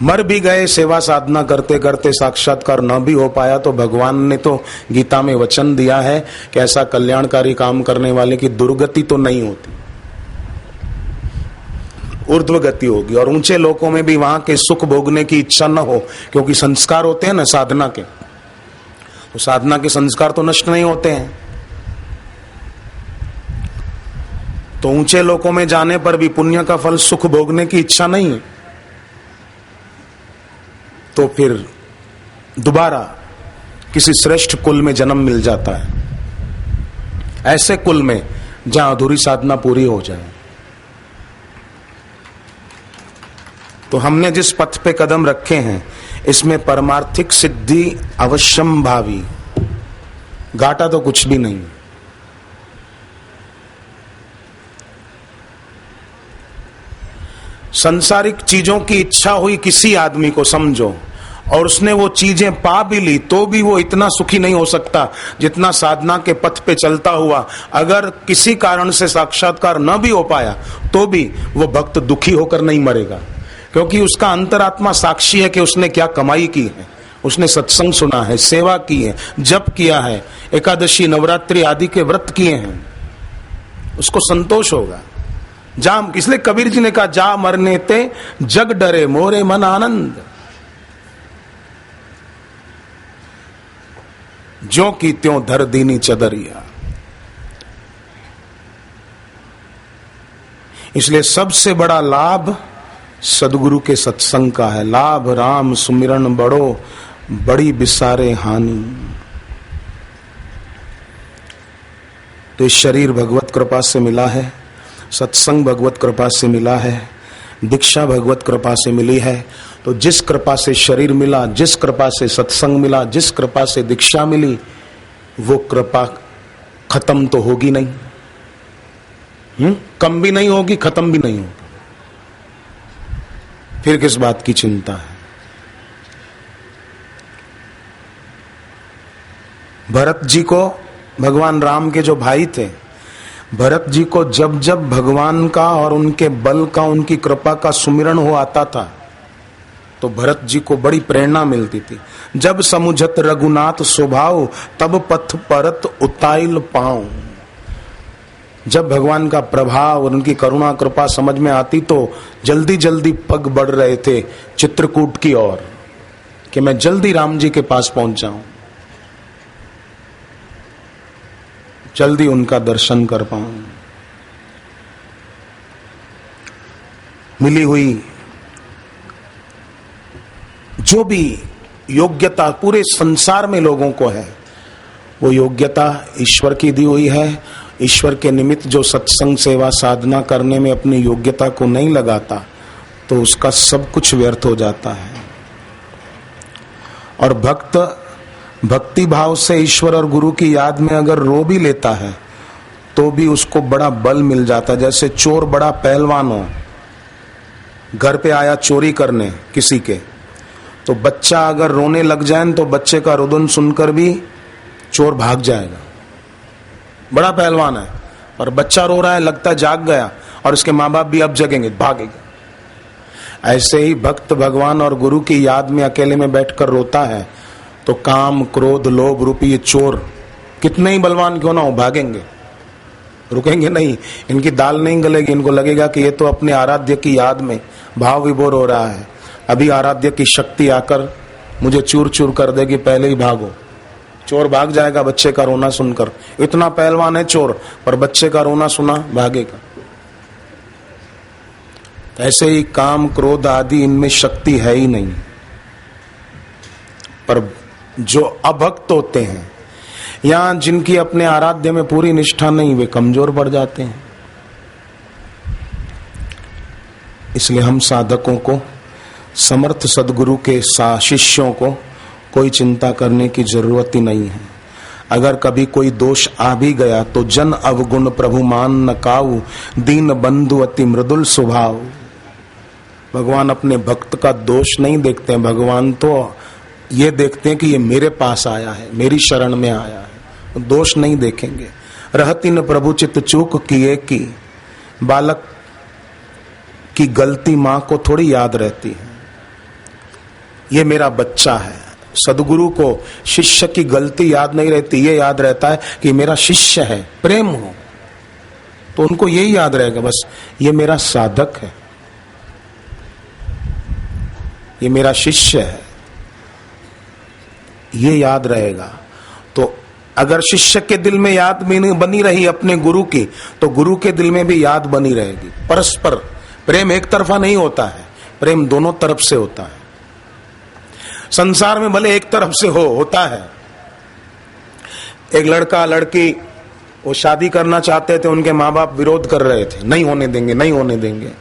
[SPEAKER 1] मर भी गए सेवा साधना करते करते, साक्षात्कार न भी हो पाया, तो भगवान ने तो गीता में वचन दिया है कि ऐसा कल्याणकारी काम करने वाले की दुर्गति तो नहीं होती, ऊर्ध्व गति होगी। और ऊंचे लोकों में भी वहां के सुख भोगने की इच्छा न हो, क्योंकि संस्कार होते हैं ना साधना के, तो साधना के संस्कार तो नष्ट नहीं होते हैं। तो ऊंचे लोकों में जाने पर भी पुण्य का फल सुख भोगने की इच्छा नहीं है, तो फिर दोबारा किसी श्रेष्ठ कुल में जन्म मिल जाता है, ऐसे कुल में जहां अधूरी साधना पूरी हो जाए। तो हमने जिस पथ पे कदम रखे हैं, इसमें परमार्थिक सिद्धि अवश्यंभावी, घाटा तो कुछ भी नहीं। संसारिक चीजों की इच्छा हुई किसी आदमी को, समझो, और उसने वो चीजें पा भी ली, तो भी वो इतना सुखी नहीं हो सकता जितना साधना के पथ पे चलता हुआ, अगर किसी कारण से साक्षात्कार न भी हो पाया, तो भी वो भक्त दुखी होकर नहीं मरेगा, क्योंकि उसका अंतरात्मा साक्षी है कि उसने क्या कमाई की है। उसने सत्संग सुना है, सेवा की है, जप किया है, एकादशी नवरात्रि आदि के व्रत किए हैं, उसको संतोष होगा। जा, इसलिए कबीर जी ने कहा, जा मरने ते जग डरे मोरे मन आनंद, ज्यों की त्यों धर दीनी चदरिया। इसलिए सबसे बड़ा लाभ सदगुरु के सत्संग का है। लाभ राम सुमिरन बड़ो, बड़ी बिसारे हानि। तो इस शरीर भगवत कृपा से मिला है, सत्संग भगवत कृपा से मिला है, दीक्षा भगवत कृपा से मिली है। तो जिस कृपा से शरीर मिला, जिस कृपा से सत्संग मिला, जिस कृपा से दीक्षा मिली, वो कृपा खत्म तो होगी नहीं, कम भी नहीं होगी, खत्म भी नहीं होगी। फिर किस बात की चिंता है? भरत जी को, भगवान राम के जो भाई थे, भरत जी को जब जब भगवान का और उनके बल का, उनकी कृपा का सुमिरन हो आता था, तो भरत जी को बड़ी प्रेरणा मिलती थी। जब समुझत रघुनाथ स्वभाव, तब पथ परत उताइल पाऊं। जब भगवान का प्रभाव और उनकी करुणा कृपा समझ में आती, तो जल्दी जल्दी पग बढ़ रहे थे चित्रकूट की ओर, कि मैं जल्दी राम जी के पास पहुंच जाऊं, जल्दी उनका दर्शन कर पाऊं। मिली हुई जो भी योग्यता पूरे संसार में लोगों को है, वो योग्यता ईश्वर की दी हुई है। ईश्वर के निमित्त जो सत्संग सेवा साधना करने में अपनी योग्यता को नहीं लगाता, तो उसका सब कुछ व्यर्थ हो जाता है। और भक्त भक्ति भाव से ईश्वर और गुरु की याद में अगर रो भी लेता है, तो भी उसको बड़ा बल मिल जाता है। जैसे चोर बड़ा पहलवान हो, घर पे आया चोरी करने किसी के, तो बच्चा अगर रोने लग जाए, तो बच्चे का रुदन सुनकर भी चोर भाग जाएगा। बड़ा पहलवान है और बच्चा रो रहा है, लगता है जाग गया, और उसके माँ बाप भी अब जगेंगे, भागेगा। ऐसे ही भक्त भगवान और गुरु की याद में अकेले में बैठकर रोता है तो काम क्रोध लोभ रूपी ये चोर कितने ही बलवान क्यों ना हो भागेंगे, रुकेंगे नहीं। इनकी दाल नहीं गलेगी, इनको लगेगा कि ये तो अपने आराध्य की याद में भाव विभोर हो रहा है, अभी आराध्य की शक्ति आकर मुझे चूर चूर कर देगी, पहले ही भागो। चोर भाग जाएगा बच्चे का रोना सुनकर, इतना पहलवान है चोर, पर बच्चे का रोना सुना भागेगा। ऐसे ही काम क्रोध आदि इनमें शक्ति है ही नहीं, पर जो अभक्त होते हैं या जिनकी अपने आराध्य में पूरी निष्ठा नहीं, वे कमजोर पड़ जाते हैं। इसलिए हम साधकों को, समर्थ सदगुरु के शिष्यों को कोई चिंता करने की जरूरत ही नहीं है। अगर कभी कोई दोष आ भी गया तो जन अवगुण प्रभु मान न काऊ, दीन बंधु अति मृदुल स्वभाव। भगवान अपने भक्त का दोष नहीं देखते हैं, भगवान तो ये देखते हैं कि ये मेरे पास आया है, मेरी शरण में आया है, दोष नहीं देखेंगे। रहती न प्रभु चित चूक किए की, बालक की गलती माँ को थोड़ी याद रहती है, ये मेरा बच्चा है। सदगुरु को शिष्य की गलती याद नहीं रहती, ये याद रहता है कि मेरा शिष्य है, प्रेम हो तो उनको यही याद रहेगा, बस ये मेरा साधक है, ये मेरा शिष्य है, ये याद रहेगा। तो अगर शिष्य के दिल में याद बनी रही अपने गुरु की, तो गुरु के दिल में भी याद बनी रहेगी। परस्पर प्रेम एक तरफा नहीं होता है, प्रेम दोनों तरफ से होता है। संसार में भले एक तरफ से होता है। एक लड़का लड़की वो शादी करना चाहते थे, उनके माँ बाप विरोध कर रहे थे, नहीं होने देंगे, नहीं होने देंगे।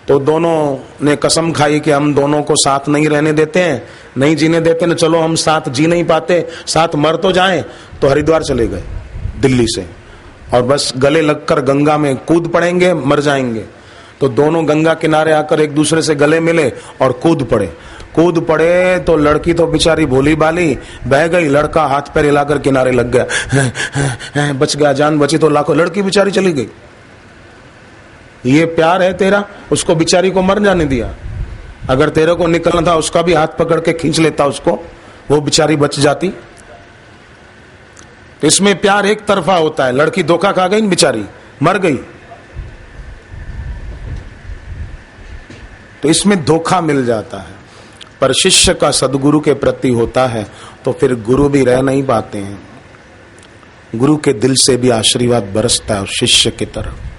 [SPEAKER 1] तो दोनों ने कसम खाई कि हम दोनों को साथ नहीं रहने देते हैं, नहीं जीने देते, न चलो हम साथ जी नहीं पाते, साथ मर तो जाएं। तो हरिद्वार चले गए दिल्ली से, और बस गले लगकर गंगा में कूद पड़ेंगे, मर जाएंगे। तो दोनों गंगा किनारे आकर एक दूसरे से गले मिले और कूद पड़े तो लड़की तो बेचारी भोली भाली बह गई, लड़का हाथ पैर हिलाकर किनारे लग गया, बच गया, जान बची तो लाखों, लड़की बेचारी चली गई। ये प्यार है तेरा, उसको बिचारी को मर जाने दिया। अगर तेरे को निकलना था उसका भी हाथ पकड़ के खींच लेता उसको, वो बिचारी बच जाती। तो इसमें प्यार एक तरफा होता है, लड़की धोखा खा गई, बिचारी मर गई, तो इसमें धोखा मिल जाता है। पर शिष्य का सदगुरु के प्रति होता है तो फिर गुरु भी रह नहीं पाते हैं, गुरु के दिल से भी आशीर्वाद बरसता है शिष्य की तरफ।